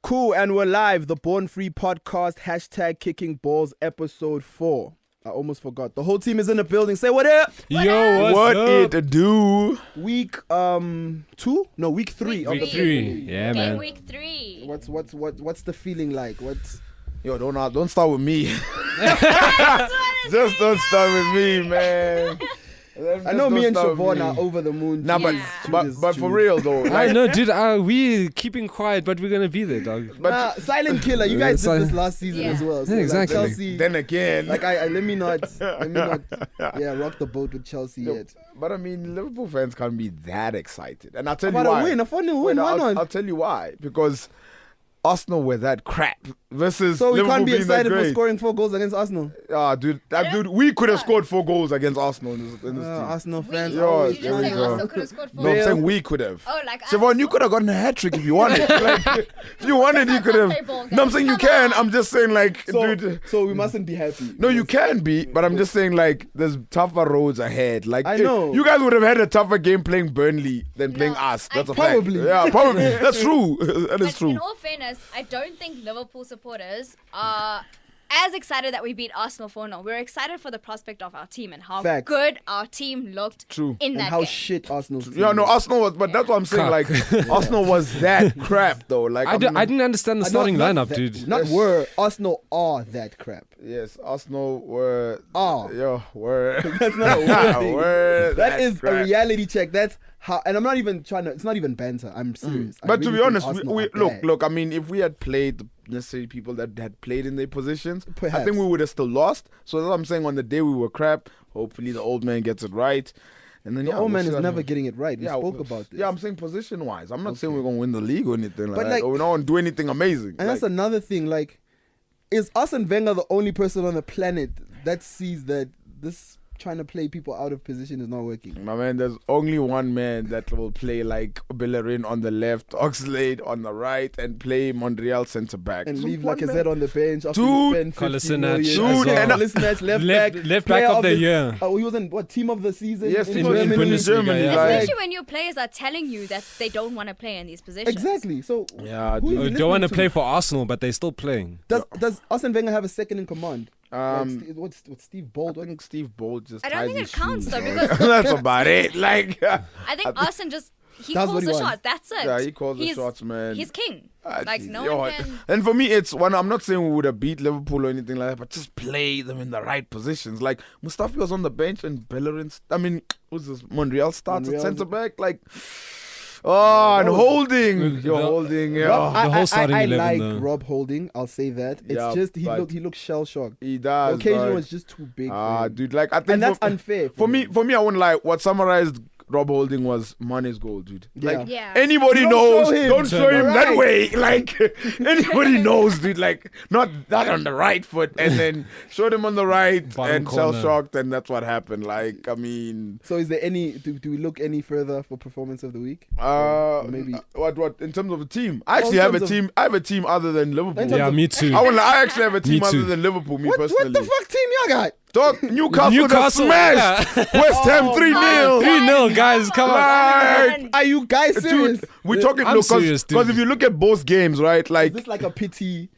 Cool, and we're live. The Born Free podcast, hashtag Kicking Balls, episode 4. I almost forgot. The whole team is in the building. Say what up? Yo, what up? it do? Week 2? No, week 3. Week 3. Yeah, man. Week 3. What's the feeling like? Yo, don't start with me. Just don't start with me, man. I know me and Chervon are over the moon. Nah, but for real though. I know, dude. We keeping quiet, but we're gonna be there, dog. But silent killer. You guys did this last season as well. So exactly. Like Chelsea, then again, like let me not, rock the boat with Chelsea yet. But I mean, Liverpool fans can't be that excited, and I'll tell you why. why. A 4-0 win. Why not? I'll tell you why. Because Arsenal were that crap versus so we Liverpool can't be being excited that for great. scoring 4 goals against Arsenal. Dude, we could have scored 4 goals against Arsenal in this team. Arsenal fans. Yo, You just say Arsenal could have scored 4. No, I'm saying we could have. Oh, like Chervon, you could have gotten a hat trick if you wanted. Like, if you wanted, you could have. No, I'm saying you can. I'm just saying, like, dude. So we mustn't be happy. No, you can be, but I'm just saying, like, there's tougher roads ahead. Like, I know. You guys would have had a tougher game playing Burnley than playing us. That's a fact. Probably. Yeah, probably. That's true. That is But true. in all fairness, I don't think Liverpool supporters are as excited that we beat Arsenal 4-0. We're excited for the prospect of our team and how Facts. good our team looked True. in And that how game. shit Arsenal's team Yeah, no, is. Arsenal was, but that's what I'm saying. Like, Arsenal was that crap, though. Like, I didn't understand the starting lineup, dude. Not were. Arsenal are that crap. Yes, Arsenal were. Are. Yo, were. That's not a word thing. were That is crap. a reality check. That's how, and I'm not even trying to. It's not even banter. I'm serious. I But to really be think honest, Arsenal we are bad. look. I mean, if we had played the necessary people that had played in their positions, I Perhaps. think we would have still lost. So that's what I'm saying. On the day we were crap, hopefully the old man gets it right. And then The old man we'll is see never that. getting it right. We spoke about this. Yeah, I'm saying position wise. I'm not saying we're gonna win the league or anything But like like- that. Or we're not gonna do anything amazing. And that's another thing. Like, is Arsene Wenger the only person on the planet that sees that this trying to play people out of position is not working? My man, there's only one man that will play like Bellerin on the left, Oxlade on the right, and play Montreal centre back. And So leave one Lacazette man. on the bench after Dude. you spend 50 Kolasinac million. as well. And Kolasinac, left back. Left player back of the year. Oh, he was in what, team of the season? Yes, in he was in Germany. Germany. Yeah. Like, Especially when your players are telling you that they don't want to play in these positions. Exactly. So yeah, who dude. is he Don't want to listening play for Arsenal, but they're still playing. Does Arsene Wenger have a second in command? What's Steve Bold? I think Steve Bolt just. I don't ties think his it counts, shoes, though, bro. because- That's about it. Like, I think Arsene just Does he calls what he the wants. shot. That's it. yeah, he calls the He's- shots, man. He's king. Ah, Like geez, no yo, one can. And for me, it's one. I'm not saying we would have beat Liverpool or anything like that, but just play them in the right positions. Like Mustafi was on the bench and Bellerin. Who's this? Monreal starts at Monreal. centre back. Like, and Holding. You're the- Holding. Rob, Yeah, The whole starting I 11 like though. Rob Holding. I'll say that. It's Yeah, just he but- looked shell shocked. he The does. occasion but- was just too big. for him. dude. Like I think And that's for, unfair for him. me. For me, I wouldn't lie. What summarized Rob Holding was Mane's goal, dude. Yeah. Like Yeah. anybody Don't knows. show him. Don't show him that Right. way. Like anybody knows, dude. Like not that on the right foot, and then showed him on the right Bottom and shell corner. shocked, and that's what happened. Like I mean, So is there any? Do we look any further for performance of the week? Maybe. what in terms of a team? I in actually have a terms of- team. I have a team other than Liverpool. In terms Yeah, of- me too. I actually have a team Me other too. than Liverpool. Me What personally. the fuck team y'all got? Dog, Newcastle got smashed. Yeah. West Ham 3-0. 3-0, guys. Come on. Like, Are you guys serious? dude, we're talking I'm serious, dude. because if you look at both games, right? Is Like this like a pity?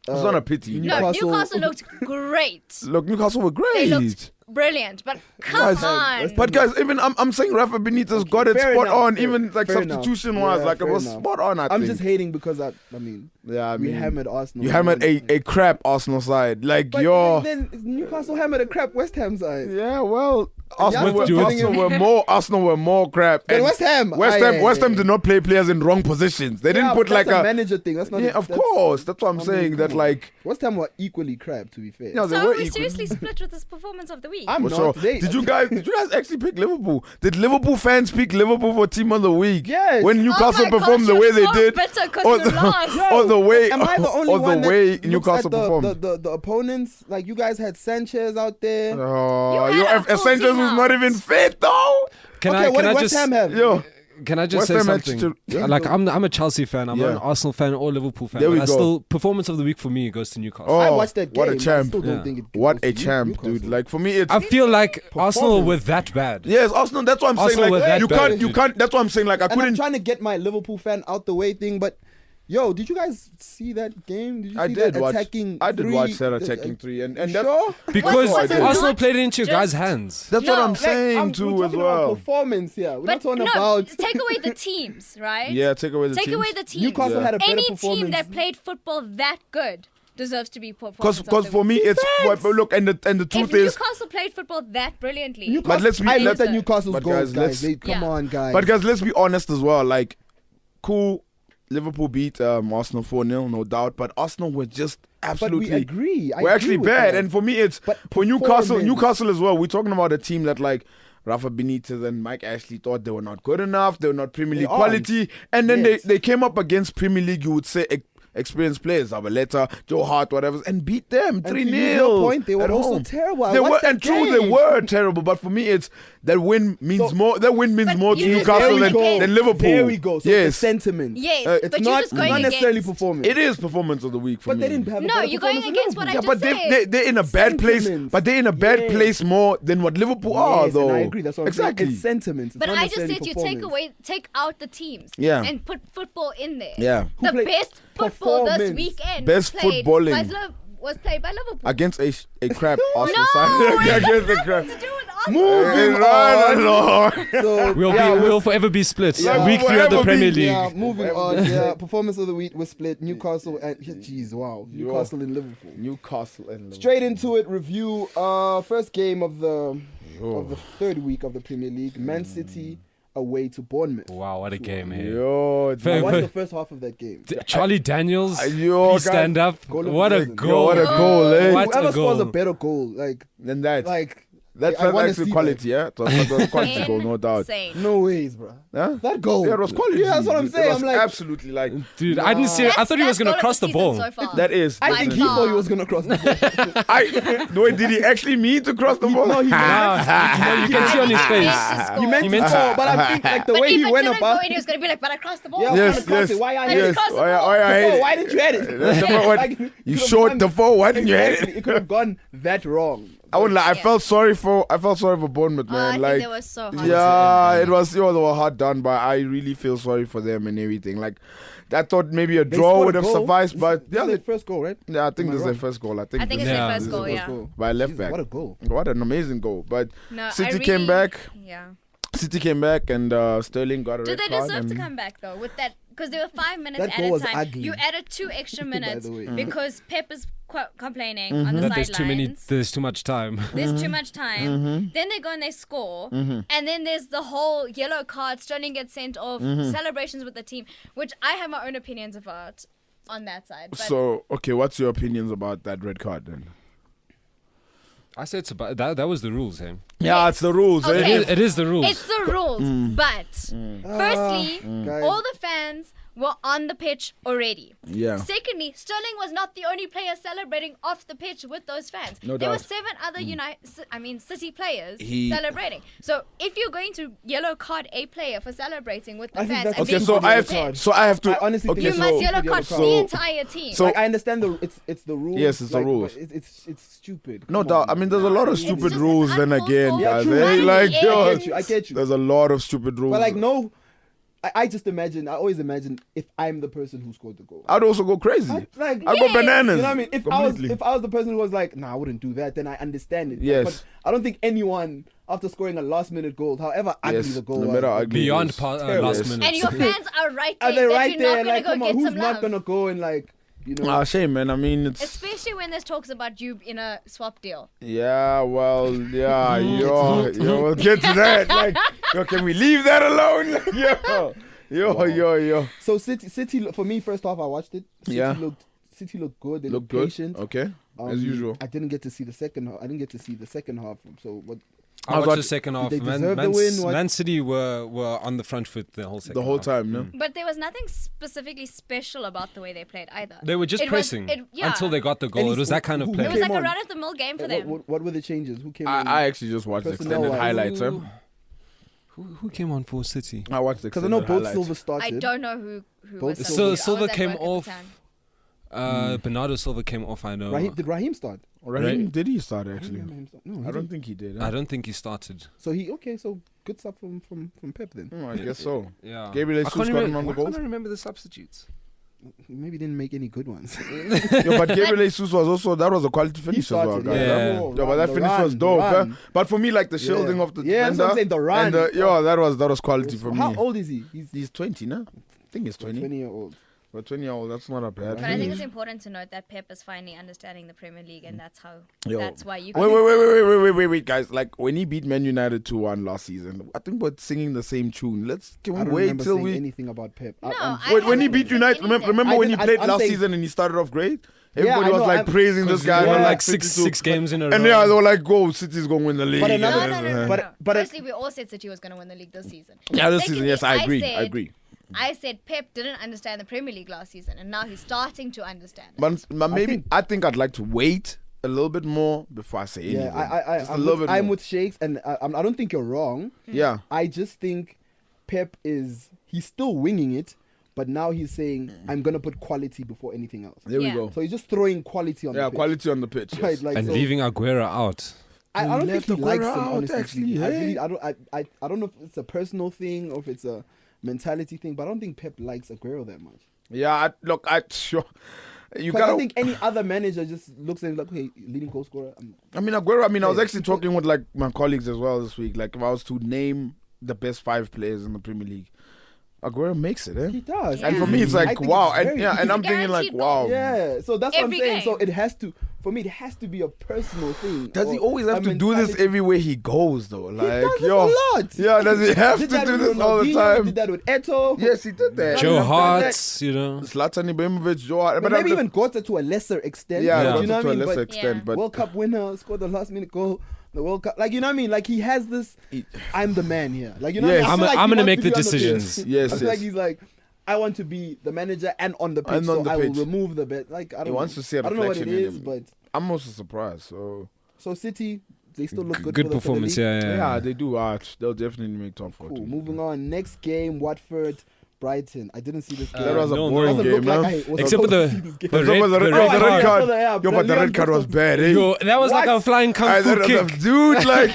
it's not a pity. No, Newcastle- Newcastle looked great. Look, Newcastle were great. They looked brilliant, but come Guys, on. But guys, even I'm saying Rafa Benitez got it fair spot enough, on, fair- even like fair enough. substitution wise, Yeah, like it fair was enough. spot on. I I'm think. just hating because I mean, Yeah, I we mean, hammered Arsenal. you hammered a crap Arsenal side, like But yo. then Newcastle hammered a crap West Ham side. Yeah, well, y'all Arsenal still putting in- were more crap. Then And West Ham. West Ham did not play players in wrong positions. They didn't Yeah, put but like that's a manager thing. That's not. yeah, of that's- course. That's what I'm I mean, saying. That come on. like West Ham were equally crap, to be fair. no, they So were are we equal. seriously split with this performance of the week? I'm For not. sure. They- Did you guys actually pick Liverpool? Did Liverpool fans pick Liverpool for team of the week? Yes. When Newcastle Oh my performed gosh, the way you're they so did, bitter 'cause or you lost. the, or the way, Am I the only or one the way that looks Newcastle at the, performed? the opponents? Like you guys had Sanchez out there. Oh, You had a full Sanchez team was out. not even fit though. Can Okay, I? what Can did I West just? Ham have? Yo, Can I just West say Ham had something? to- Like I'm a Chelsea fan, I'm Yeah. an Arsenal fan, or Liverpool fan. There we but I go. still performance of the week for me goes to Newcastle. I Oh, watched that game. what a I champ. still don't Yeah. think it what goes a to champ, dude! Newcastle. Like for me, it's I feel like Arsenal were that bad. yes, Arsenal. That's what I'm Arsenal saying. were Like that you bad, can't. dude. That's what I'm saying. Like I And I'm couldn't. trying to get my Liverpool fan out the way thing, but Yo, did you guys see that game? Did you I see did that watch. attacking? I did watch that three- attacking three, and You that, sure? Because Was it Arsenal not played it into your guys' just- hands. that's what No, I'm like, saying we're too as talking about well. performance here. We're not But talking no, about. take away the teams, right? Yeah, take away the Take teams. away the teams. Newcastle Yeah. had a better Any performance. team that played football that good deserves to be performance. Because for me it's but look and the if truth is, Newcastle played football that brilliantly, Newcastle, But let's be- I let's- looked at Newcastle's but goals, guys, let's- guys. Come Yeah. on, guys. but guys, let's be honest as well. Like, cool, Liverpool beat Arsenal 4-0, no doubt. But Arsenal were just But absolutely. we agree. I We're agree actually with bad, that. and for me, it's But for Newcastle. performance- Newcastle as well. We're talking about a team that like Rafa Benitez and Mike Ashley thought they were not good enough. They were not Premier They League aren't. quality, and then Yes. they came up against Premier League. You would say experienced players, Zabaleta, Joe Hart, whatever, and beat them And to 3-0. use your point, they were at also home. terrible. I They were, watched that and true, they game. were terrible. But for me, it's that win means So- more. That win means But more to you just Newcastle going than, against- than Liverpool. There we go. So the yes, yes, sentiment. but It's you're not, just going not necessarily against. performance. it is performance of the week for But me. they didn't have a No, better you're going performance than against what I Liverpool. Yeah, just but said. they're in a bad place. Sentiments. But they're in a bad Yes. place more than what Liverpool are, Yes, though. and I agree. That's what exactly. I'm saying. It's sentiments. It's But not I just necessarily said you performance. take out the teams, Yeah. and put football in there. Yeah. Who The played best football this performance? weekend Best was played footballing. was played by Liverpool. Against a crap Arsenal No, side. it Against a has crap. nothing to do with Arsenal. Moving Right on. along. So We'll forever be split. Yeah. Week 3 of the Forever Premier be- League. Yeah, moving on. Yeah, performance of the week was split. Newcastle and jeez, wow, Newcastle and Liverpool. Newcastle and Liverpool. Straight into it. Review. First game of the third week of the Premier League. Man City away to Bournemouth. Wow, what a game here. Yo, I Fair- watched the first half of that game. Charlie Daniels, Yo, please stand up. Goal of What the a season. goal. Yo, what a goal, eh? What Whoever a scores a goal. better goal, like Then that. That's I wanna actually see quality, yeah? It was a quality goal, no doubt. Insane. no ways, bro. Huh? That goal. Yeah, it was quality. Yeah, that's what I'm It saying. was I'm like, absolutely like Dude, I didn't see it. I thought he was going to cross the ball. that is. I By think he far. thought he was gonna cross the ball. No, wait, did he actually mean to cross the ball? No, he Nah, you can see on his face. He meant He to meant score, but I think like the But way if he it went didn't go about. in, he was going to be like, but I crossed the ball. Yeah, Yes, I'm gonna cross yes. it. Why I Yes. didn't cross the Why ball. I hate Oh, it. why didn't you hit it? What? Like, You could've short gone- the ball. Why didn't you hit Exactly. it? It could have gone that wrong. I would like. I Yeah. felt sorry for Bournemouth, Oh, I man. think Like, they were so hard. yeah, it was. They were hard done, but I really feel sorry for them and everything. Like, I thought maybe a They draw scored would a have goal. sufficed, but This yeah, is their first goal, right? I think Am I this is their wrong? first goal. I think this it's is- their Yeah. first This is goal, their yeah. first goal. by a left Jesus, back. What a goal. What an amazing goal! But No, City I came really- back. Yeah. City came back, and Sterling got a Did red they card. deserve to and- come back though? With that, because there were 5 minutes That goal was at a time. ugly. You added 2 extra By minutes the way. because Pep is complaining on the That sidelines. there's too much time. There's too much time. Then they go and they score. And then there's the whole yellow card. Sterling gets sent off. Celebrations with the team, which I have my own opinions about on that side. But So, okay, what's your opinions about that red card then? I said it's about, that was the rules, eh? Yeah, it's the rules. Okay. Eh? It is the rules. it's the rules. But firstly, Guys, all the fans were on the pitch already. Yeah. Secondly, Sterling was not the only player celebrating off the pitch with those fans. No there were doubt. 7 other City players He- celebrating. So if you're going to yellow card a player for celebrating with the I think fans that's- and Okay, being so off I the have pitch, so I have to. I honestly okay, think you so- must yellow card so- the entire team. So- Like, I understand it's the rules. Yes, it's the like, rules. but it's stupid. No Come doubt. on. I mean, there's a lot of It's stupid just rules. it's Then uncalled again, for. Yeah, guys, true. eh? Running Like, the yo, I get you. there's a lot of stupid rules. But like, no, I just imagine. I always imagine if I'm the person who scored the goal. I'd also go crazy. Like, I go bananas. you know what I mean? If completely. I was the person who was like, nah, I wouldn't do that, then I understand it. Yes. But I don't think anyone after scoring a last minute goal, however ugly Yes, the goal no was, matter ugly. Beyond Yes. last Yes. minute. and your fans are right there. are they that right you're there? not Like, going come to on, go get who's some not love. gonna go and like, you know? Ah, shame, man. I mean, it's Especially when there's talks about you in a swap deal. yeah. Well, yeah. yo, we'll get to that. Like, yo, can we leave that alone? Like, yo. So City for me, first half I watched it. City looked good. They Look looked good. patient. Okay, as usual. I didn't get to see the second half. I didn't get to see the second half. So what? I watched thought- the second half. they Man, deserve the win? What- Man City were on the front foot the whole second The whole half. time, no. But there was nothing specifically special about the way they played either. They were just It was- pressing yeah. until they got the goal. It was that kind of Who play. It was came like a on? run-of-the-mill game for them. What were the changes? Who came in? I actually just watched the extended Personnel-wise. highlights. Who came on for City? I watched the Because I extended know both highlights. Silver I started. don't know who Both was Silva- substitute. I was Silva at came work at the off. time. Bernardo Silva came off. I know. Did Raheem start? Raheem, Right. did he start actually? No, he I don't didn't. think he did. I don't think he started. So so good stuff from Pep then. I guess so. Yeah. Gabriel I Jesus can't got remember, him on the why goals. can't I remember the substitutes? maybe didn't make any good ones. Yo, but Gabriel Jesus was also, that was a quality finish as well, started, guys. yeah. Yeah, but that finish was dope. But for me, like the shielding of the that's what I'm saying, the run. and that was quality for me. How old is he? He's 20 now. I think he's 20. 20-year-old. For a 20-year-old, that's not a bad. But I think it's important to note that Pep is finally understanding the Premier League, and that's how. Yo. That's why you. Wait, guys! Like when he beat Man United 2-1 last season, I think we're singing the same tune. Can I we don't wait remember till saying we? anything about Pep. No, When he haven't beat said United, anything. remember when he I'm played saying- last season and he started off great? Everybody I was know, like I'm- praising this guy. He And won I'm like like six games in a row. And yeah, they were like, "Go, City's gonna win the league." But No, another- no, no, no. But- no. but- Firstly, we all said City was going to win the league this season. Yeah, this season, Secondly, yes, I agree. said- I agree. I said Pep didn't understand the Premier League last season, and now he's starting to understand it. But maybe I think I'd like to wait a little bit more before I say anything. Yeah, Just a I'm little with, bit I'm more. with Shakes, and I don't think you're wrong. Yeah. I just think Pep he's still winging it, but now he's saying, I'm going to put quality before anything else. There we Yeah. go. So he's just throwing quality on the pitch. Quality on the pitch. Yes. Right, like, and so leaving Aguero out. I don't think left he likes Aguero him, out, honestly. actually, I hey? really, I don't know if it's a personal thing or if it's a mentality thing, but I don't think Pep likes Aguero that much. Yeah, sure. You 'Cause I gotta. think any other manager just looks at him like, okay, leading goal scorer. I mean, Aguero. I was Yeah. actually talking with like my colleagues as well this week. Like, if I was to name the best 5 players in the Premier League, Aguero makes it, He eh? does. And for Yeah. me, it's I like think wow, it's and very yeah, easy. and I'm thinking like Guaranteed wow. goal. Yeah, so that's what I'm Every saying. game. So it has to, for me, it has to be a personal thing. Does he or always a have to do this mentality. everywhere he goes though? Like, He does this yo, a lot. yeah, does he have to Did that do with this all the Ronaldinho, time? Did that with Eto. Yes, he did that. Joe I've done Hart, that. you know. Zlatan Ibrahimovic, Joe Hart, But maybe even Gota to a lesser extent. yeah, Yeah. Do yeah. you know to what a I mean? lesser But extent, Yeah. but World Cup winner, scored the last minute goal. The World Cup, like, you know what I mean? Like, he has this. I'm the man here. Like, you know. Yes. What I mean? I feel I'm he gonna wants make to the be on decisions. pitch. Yes, I feel yes. like he's like, I want to be the manager and on the pitch, And on so the I will pitch. remove the bet. Like, I don't He know. wants to see a I don't know what it reflection in is, him. but I'm also surprised. So City, they still look good. Good for the performance, league. yeah. yeah, they do. They'll definitely make top 4. Cool. Moving on. Next game, Watford, Brighton. I didn't see this game. That was a No, boring Doesn't game, look like man. I was Except for supposed to the see this game. the Except for red the card. red card. Yeah, Yo, but the Leon red card was Boston- bad, eh? Yo, that was like What? a flying kung fu kick. Dude, like,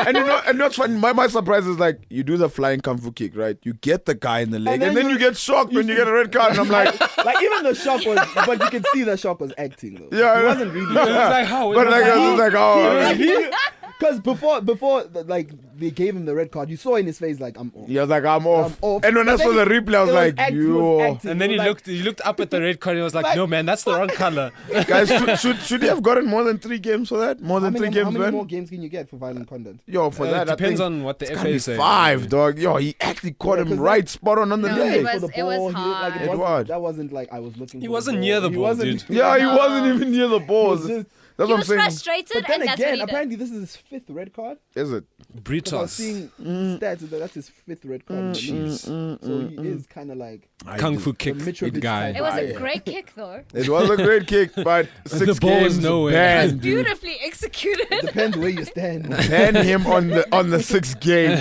and what's funny? My surprise is like, you do the flying kung fu kick, right? You get the guy in the leg, and then you get shocked when you get a red card, and I'm like, Like, even the shock was, but you can see the shock was acting though. Yeah, It yeah. wasn't really. It was like how? but like, I was like, oh, Because before, like, they gave him the red card, you saw in his face, like, I'm off. he was like, I'm off. I'm off. And when I But saw the then replay, I was it like, he was yo, acting. And then It he was like, looked up at the red card and he was like, Like, no man, that's the wrong color. guys, should he have gotten more than 3 games for that? More How than 3 many, games, how many man? more games can you get for violent conduct? Yo, for that, It depends I think on what the it's gotta be FA say. 5, dog. Yo, he actually caught Yeah, him 'cause right spot on the No, leg. it was- For the ball, was he looked like hard. it wasn't, Edward. that wasn't like I was looking. He for wasn't the near the He ball, wasn't- dude. Yeah, he No. wasn't even near the He balls. was just- That's He what I'm was saying. frustrated, But then and that's again, what he did. apparently this is his 5th red card. Is it? Because I was Britos. seeing stats that's his 5th red card. in the league. So he is kind of like Kung fu kick Mitrovic guy. type. It was a Fire. great kick, though. It was a great kick, but 6 The ball was games nowhere. It was banned. beautifully executed. depends where you stand. Ban him on the 6th game.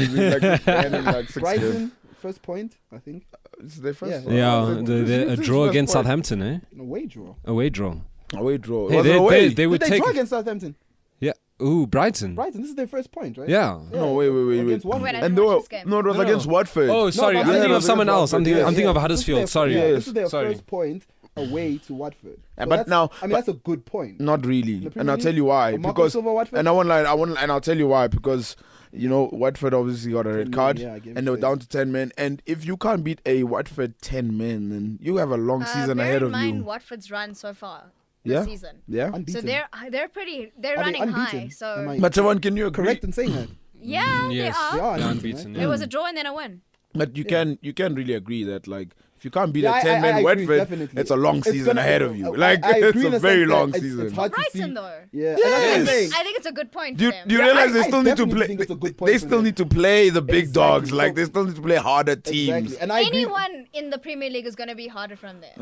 Like, ban him like 6 games. Brighton, first point, I think. This is their first. Yeah. Yeah, This is a his draw first against point. Southampton, eh? An away draw. Away draw. Away draw. Hey, Was it away? they would Did they take. draw against Southampton? Yeah. Ooh, Brighton. Brighton, this is their first point, right? Yeah. No, wait. Against Wait, one. Wait, I And didn't they watch were, this game. no, it was No. against Watford. Oh, sorry. but I'm I'm thinking saying of someone else. I'm thinking of This is Huddersfield. their- Sorry. Yeah, Yes. this is their Sorry. first point away to Watford. Yeah, So but that's- now- I mean, that's a good point. Not really. The Premier And I'll League? tell you why. For Marco Because Silva, Watford? and I won't lie. And I'll tell you why. Because you know Watford obviously got a 10 red men, card, yeah, I gave and they were it. down to 10 men. And if you can't beat a Watford 10 men, then you have a long season bear ahead in of mind you. Watford's run so far Yeah? this season. Yeah. Unbeaten. So they're pretty. They're Are they running high. unbeaten? Am So I But Chervon, can you agree? correct in saying that? yeah, Yes. They they are. are They're unbeaten, unbeaten. right? It was a draw and then a win. But you can really agree that like if you can't beat Yeah, a 10 I man agree, Watford, definitely. it's a long It's season gonna- ahead of you. I Like agree it's in a the very sense that long it's season. hard to see. Brighton though. Yeah, and that's what I'm Yes. saying. I think it's a good point Do for you, them. do you Yeah, realize I they still need to definitely play? think it's a good point They for still them. need to play the big Exactly. dogs. Like So- they still need to play harder teams. Exactly. And I agree. Anyone in the Premier League is going to be harder from there.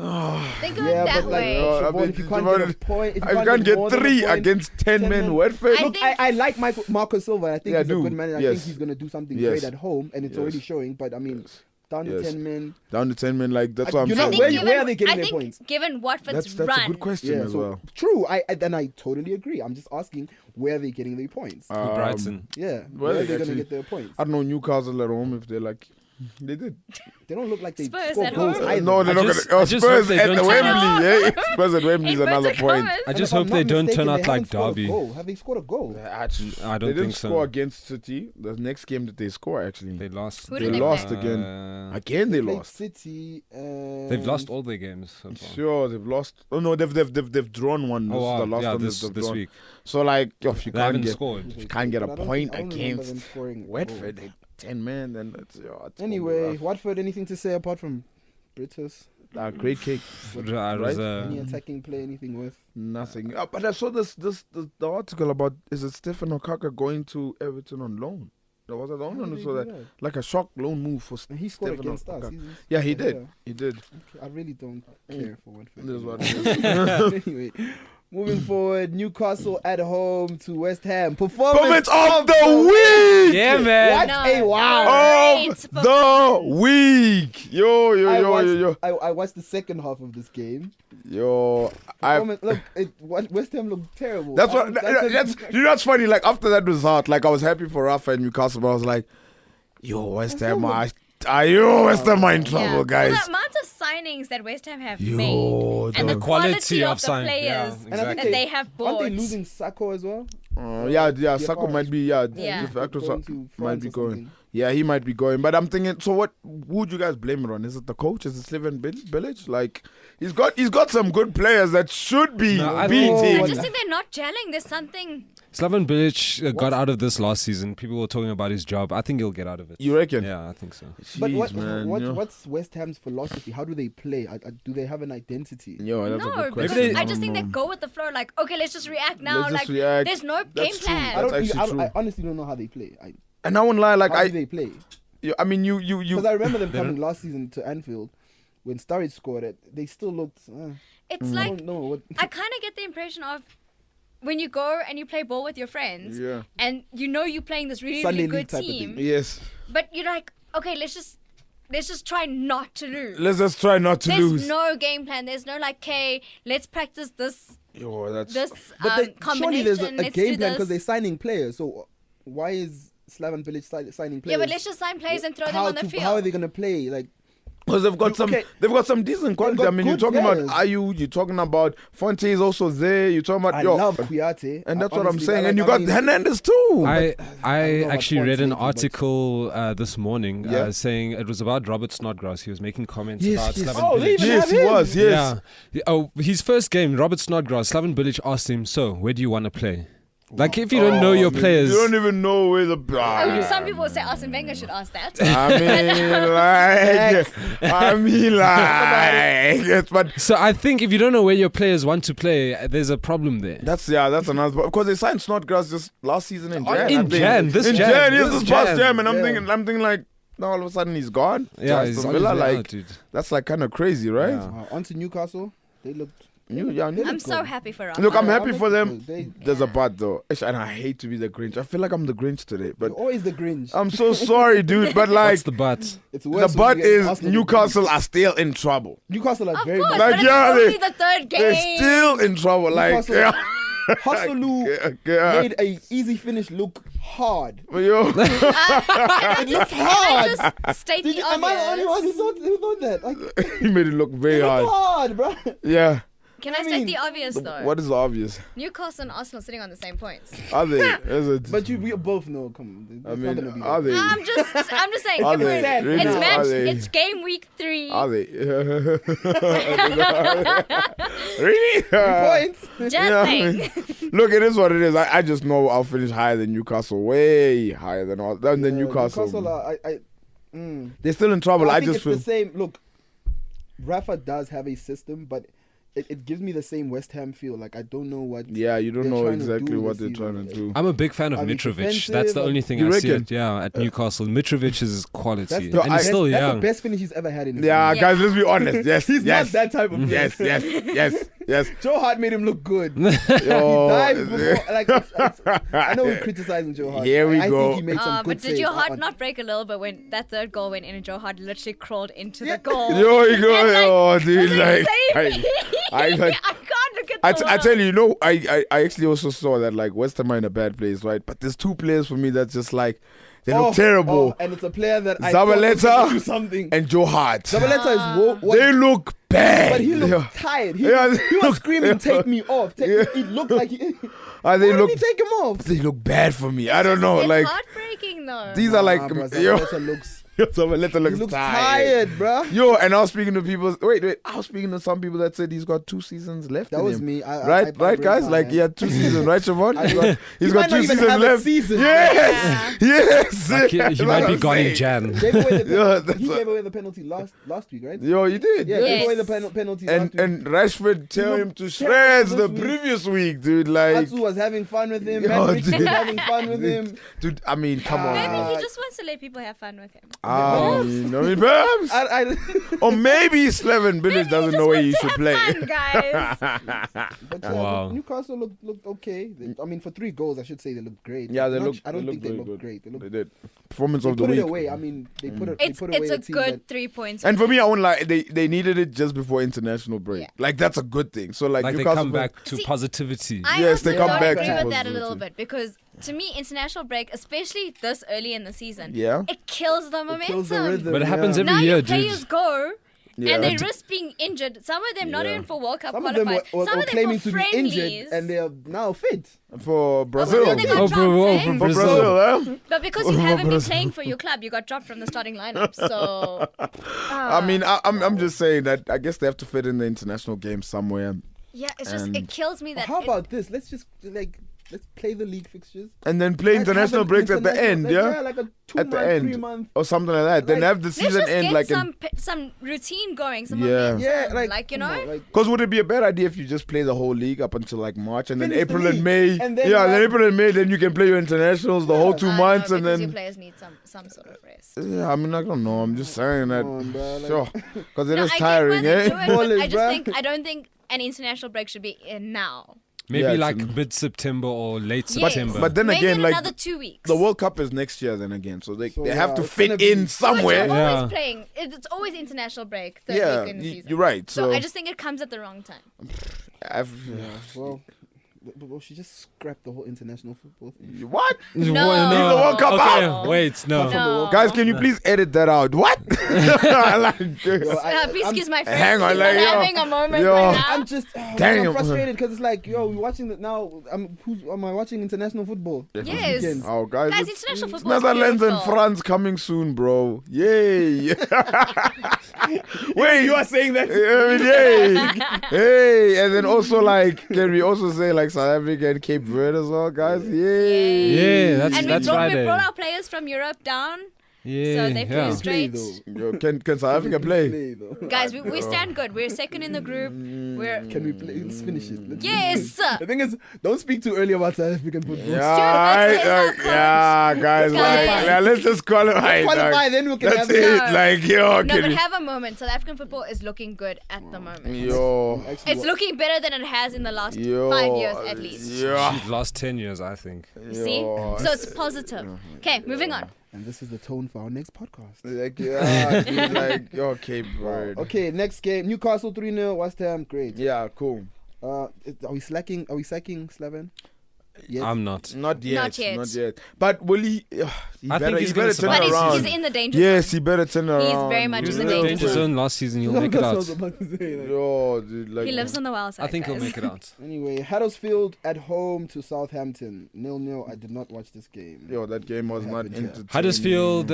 Think of Yeah, it that but like, way. I if you mean, can't Siobhan, get a point, if I can't get more get than a 3 point, against 10 men men. Watford. I Look, think- I like Marco Silva. I think Yeah, I he's a do. good manager. I Yes. think he's going to do something Yes. great at home, and it's Yes. already showing. But I mean, down to Yes. 10 men. Down to 10 men. Like that's what I'm You know, saying. where are they getting I their think points? given Watford's That's run, a good question Yeah, as so well. true. Then I totally agree. I'm just asking where are they getting their points? Brighton. Yeah, well, where are they going to actually- get their points? I don't know Newcastle at home if they're like They did. They don't look like they Spurs score at goals home. either. No, they're not just- gonna. I just Spurs hope they at don't Wembley. Yeah, Spurs at Wembley is another Inverted point. commas. I just And hope if they I'm not don't mistaken, turn they out like haven't scored a Derby. goal. Have they scored a goal? Actually, I they don't didn't think score so. against City. The next game that they score, actually, They lost. Who they did they lost play? again. Uh, Again, they Played lost. City. They've lost all their games so far. Sure, they've lost. Oh no, they've drawn one. This Oh, is wow. the last Yeah, one this they've this drawn. week. So like, if you They can't haven't get, scored. if you can't get a But I don't point think- I don't remember them against scoring a Watford, goal. 10 men, then it's it's gonna be Anyway, rough. Watford, anything to say apart from Britus? Great cake. Right? Any attacking play, anything worth? Nothing. But I saw the article about is it Stefan Okaka going to Everton on loan? Was it the only How one did who they saw do that? that? Like a shock loan move for. And he scored Stefan against us. Okaka. He's- Yeah, he yeah. did. He did. Okay, I really don't care for Watford. This is what it is. Anyway, moving forward, Newcastle at home to West Ham. Performance Performance of the week. Yeah, man. What No. a wow! Of the week. Yo. I watched the second half of this game. Yo, Look, West Ham looked terrible. that's what. That's you know what's funny. Like after that result, like I was happy for Rafa and Newcastle, but I was like, yo, West Ham are West Ham are in trouble, Well, guys. the amount of signings that West Ham have Yo, made and the the quality of the sign- players yeah, And I think exactly. that they have bought. Aren't they losing Sacco as well? Yeah. Sako might be. Yeah, Yeah. the actor Going to might France be or going. something. Yeah, he might be going. But I'm thinking. So what? Who would you guys blame it on? Is it the coach? Is it Slaven Bilic? Like he's got some good players that should be No, I beating. think- I just think they're not gelling. There's something. Slaven Bilic got out of this last season. People were talking about his job. I think he'll get out of it. You reckon? Yeah, I think so. But Jeez, man, yo. what's West Ham's philosophy? How do they play? Do they have an identity? Yo, that's a No, good because question. I just think they don't go with the flow. Like, okay, let's just react now. Let's Like, just react. there's no That's game true. plan. That's actually true. I honestly don't know how they play. And I won't lie, like How do I they play? mean, you. Because I remember them coming last season to Anfield when Sturridge scored it. They still looked. It's I like don't know what. I kind of get the impression of when you go and you play ball with your friends, Yeah. and you know you're playing this really, Sunday really league good type of team, thing. Yes. but you're like, okay, let's just try not to lose. Let's just try not to There's lose. no game plan. There's no like, okay, let's practice this Yo, that's. But then, surely combination. there's a Let's game do plan because this. they're signing players. So why is Slaven Bilic signing players? Yeah, but let's just sign players and throw them on the field. How are they gonna play? Like Because they've got some decent quality. got I mean, you're good talking players. about Ayu, you're talking about Fonte is also there. You're talking about I yo, love Kouyaté, and that's what I'm honestly, saying. I And you like- got I mean, Hernandez too. I know about actually read Fonte, an but- article this morning Yeah. saying it was about Robert Snodgrass. He was making comments Yes, about yes. Slaven Oh, they Bilic. even Yes, have he him. was. Yes. Yeah. Oh, his first game, Robert Snodgrass, Slaven Bilic asked him, "So, where do you want to play?" Like, if you don't know your man, players, you don't even know where the. I mean, some people say Arsene Wenger should ask that. I mean, like, but so I think if you don't know where your players want to play, there's a problem there. that's another because they signed Snodgrass just last season in Jan. in I think. Jan, this in Jan, Jan, yes, this this past Jan. Jan, and I'm Yeah. thinking like, now all of a sudden he's gone. Yeah, To he's Aston on his Villa, way like out, dude. that's like kind of crazy, right? Yeah. on to Newcastle. They looked. I'm so happy for Rafa. Look, I'm Yeah, happy I'm for them. good. They- There's a but though, and I hate to be the Grinch. I feel like I'm the Grinch today, but You're always the Grinch. I'm so sorry, dude. But like, What's the but? It's the worse when but you get is Arsenal Newcastle are still in trouble. Newcastle are Of very course, much. Like, but it's yeah, only the third They're game. still in trouble. Like, Newcastle- yeah. Hustle Yeah. made a easy finish look hard. Yo. Can I just state the Am I the only one obvious? who thought that? Like, He made it look very it looked hard. hard, bro. Yeah. Can I state the obvious though? What is obvious? Newcastle and Arsenal sitting on the same points. Are they? Is it? But we both know. Come on, I it's not gonna mean, be are that. they? I'm just saying. Are if they? we're- Really? It's Are match. they? It's game week 3. Are they? Really? Points. Just Yeah. saying. Look, it is what it is. I just know I'll finish higher than Newcastle, way higher than Newcastle. Newcastle are, They're still in trouble. I think just it's feel. the same. Look, Rafa does have a system, but it gives me the same West Ham feel. Like I don't know what. Yeah, you don't they're know trying to exactly do what this they're season. trying to do. I'm a big fan of Are they Mitrovic. defensive That's the or- only thing You I see. reckon? At Newcastle, Mitrovic is quality, That's and the, he's best, still that's young. the best finish he's ever had in his Yeah, career. guys, let's be honest. Yes, He's yes, not that type of player. yes. Joe Hart made him look good. Yo, He dived before, like I know we're criticizing Joe Hart. Here we I go. think he made some good But did saves. your heart not break a little bit when that third goal went in and Joe Hart literally crawled into the goal? Yo, you go, And, like, yo, dude, like, Save me. I like, I can't look at I tell you, I actually also saw that like West Ham are in a bad place, right? But there's two players for me that's just like they look terrible. And it's a player that I thought was Zabaleta gonna do something. and Joe Hart. Zabaleta is They look bad. but he looked tired. He was screaming, "Take me off!" It looked like he. They Why did look he take him off? they look bad for me. I don't know. It's Like heartbreaking though. these are like Bro, yo, Zabaleta looks. Zabaleta He looks looks tired. tired, bro. Yo, and I was speaking to people. Wait. I was speaking to some people that said he's got 2 seasons left. That in was him. me. Right, guys. Like he had 2 seasons, right, Siobhan? He's might got not 2 even seasons have a left. season. Yes, yes. Like he That's might what be I'm gone in saying. Jan. Gave away the Yeah, that's he what- gave away the penalty last week, right? Yo, you did. Yeah, Yes. gave away the penalty last week. And Rashford tear looked him to terrible shreds this the week. previous week, dude. Like, Atsu was having fun with him. Yo, Van Rijk was dude. having fun with him. dude. I mean, come on. Maybe he just wants to let people have fun with him. Perhaps. Or maybe Slaven Bilic doesn't know where he should play. Fun, guys. But Wow. Newcastle looked okay. I mean, for 3 goals, I should say they looked great. Yeah, they Not- look. I don't think they very looked good. great. They They looked. did. Performance They of the put it week. away. I mean, they put it. It's they put away a a team good that, 3 points. And for me, I won't lie. They needed it just before international break. Yeah. Like that's a good thing. So like Like they Newcastle come back to See, positivity. I Yes, also they come don't back agree to with that a little positivity. bit because to me, international break, especially this early in the season, Yeah. it kills the momentum. kills the rhythm. But it happens yeah. every Now year, your dude. players go. Yeah. And they risk being injured. Some of them not Yeah. even for World Cup Some of them qualifiers. were Some of them claiming for to be friendlies. injured, and they are now fit. for Brazil. then they got dropped, eh? For Brazil, eh? But because you haven't been playing for your club, you got dropped from the starting lineup. So I mean, I'm just saying that I guess they have to fit in the international game somewhere, yeah, it's just And- it kills me that. How it- about this? Let's just let's play the league fixtures. and then play Let's international have an breaks at the international- end, yeah, like a 2 at the month, end 3 month. or something like that. Then Like, have the Let's season just end get like some routine going. Some Yeah. momentum, Yeah, like you come know. on, like, Because would it be a bad idea if you just play the whole league up until like March and then Finish the April and league. May? And then then have- April and May, then you can play your internationals the whole 2 I months know, and because your then. players need some sort of rest. Yeah, I mean, I don't know. I'm just saying that. come on, bro, like- Sure, because it No, is I tiring, get why eh? they do it, but Ballers, I just bruh. I don't think an international break should be in now. Maybe Yeah, it's like in- mid-September or late Yes. September. But then Maybe again, in like another 2 weeks. the World Cup is next year then again, so they So, have yeah, to it's fit gonna be- in But somewhere. you're Yeah. always playing. It's always international break. Third Yeah, week in the season. you're right. So So, I just think it comes at the wrong time. Well, she just scrapped the whole international football thing. what? No. Leave the World Cup okay, out. wait, no. No. Guys, can you please edit that out? What? Like, Please excuse my friend. hang on, He's like, not yo, having a moment yo. right now. I'm just Damn. I'm frustrated because it's like, yo, we're watching it now. Am I watching international football? Yes. Weekend. Oh, guys, Guys, it's international football is Netherlands and beautiful. France coming soon, bro. Yay! Wait, You are saying that? yay! Hey, and then also like, can we also say like South Africa and Cape Verde as well, guys? Yay! Yeah, that's And that's we Friday. brought our players from Europe down. Yeah, So they play yeah. straight. Play, Yo, can South Africa play? though. Guys, we stand good. We're second in the group. We're Can we play? Let's finish it. Let's yes. The thing is, don't speak too early about South African football. Yeah, that's like, not yeah, guys, Guys. like, yeah, let's just qualify. Qualify, like, then we can that's have it. No. Like, yo, No, can but we- have a moment. South African football is looking good at the moment. yo, Actually, It's looking better than it has in the last yo, 5 years at least. Yeah. Last 10 years, I think. You see? So it's positive. Okay, moving on. and this is the tone for our next podcast. Like, yeah, dude, like, okay, bro. Okay, next game. Newcastle 3-0. West Ham. Great. Yeah, cool. Are we slacking? Are we sacking Slaven? Yes. I'm not. Not yet. Not yet. Not yet. But will he? He I think he's gonna better turn survive. But around. he's in the danger Yes, zone. he better turn around. very much He was in in the the danger danger zone last season. He'll make it That's what I out. was about to say, like. Yo, dude, like He lives on the wild side. I think he'll guys. make it out. Anyway, Huddersfield at home to Southampton. 0-0. I did not watch this game. Yo, that game was not Happened, yeah. entertaining. Huddersfield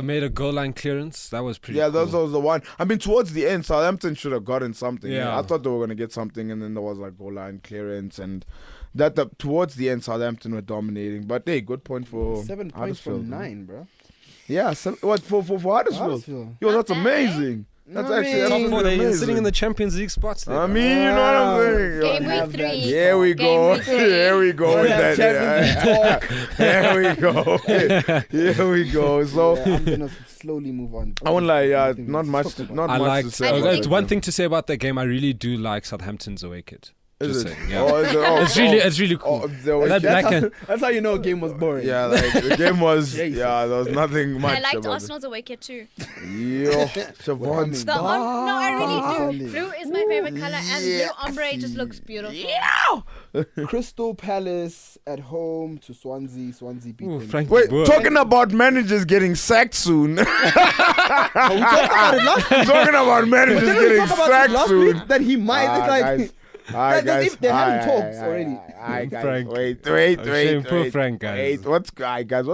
made a goal line clearance. That was pretty Yeah, cool. that was the one. I mean, towards the end, Southampton should have gotten something. Yeah. I thought they were gonna get something, and then there was like goal line clearance, and that towards the end, Southampton were dominating. But hey, good point for 7 points Huddersfield, from man. 9, bro. Yeah, what for Huddersfield? Huddersfield. Yo, that's Not bad, eh? amazing. That's I actually mean- Top absolutely four, they're amazing. sitting in the Champions League spots there. I mean, you know what I'm saying? Game Yo, week have 3. that. Here we Game go. week 3. Here we go with that. Here we go. Here we go. So Yeah, I'm gonna slowly move on. I won't lie. Yeah, Nothing not to much. talk about. Not I much like. to say. I about think- that one game. thing to say about that game. I really do like Southampton's away kit. Is Just it? saying, yeah. Oh, is it? Oh, It's really cool. Oh, there was, That That's, black how, that's how you know a game was boring. yeah, like the game was. Jesus. Yeah, there was nothing much. I liked about Arsenal's away kit too. it. Yo, Chervon The no, I really do. Stop. Blue is my favorite color, and blue ombre just looks beautiful. Crystal Palace at home to Swansea. Swansea beat Ooh, them. Frank Wait, de Boer. talking about managers getting sacked soon. Oh, we talked about it last week. Talking about managers Didn't we getting talk about sacked this last soon. week? That he might. It's like Guys. Alright, That- guys. they're having Alright, talks alright, already. alright, guys. Frank. Wait. Shame, poor Frank, guys. Wait, what's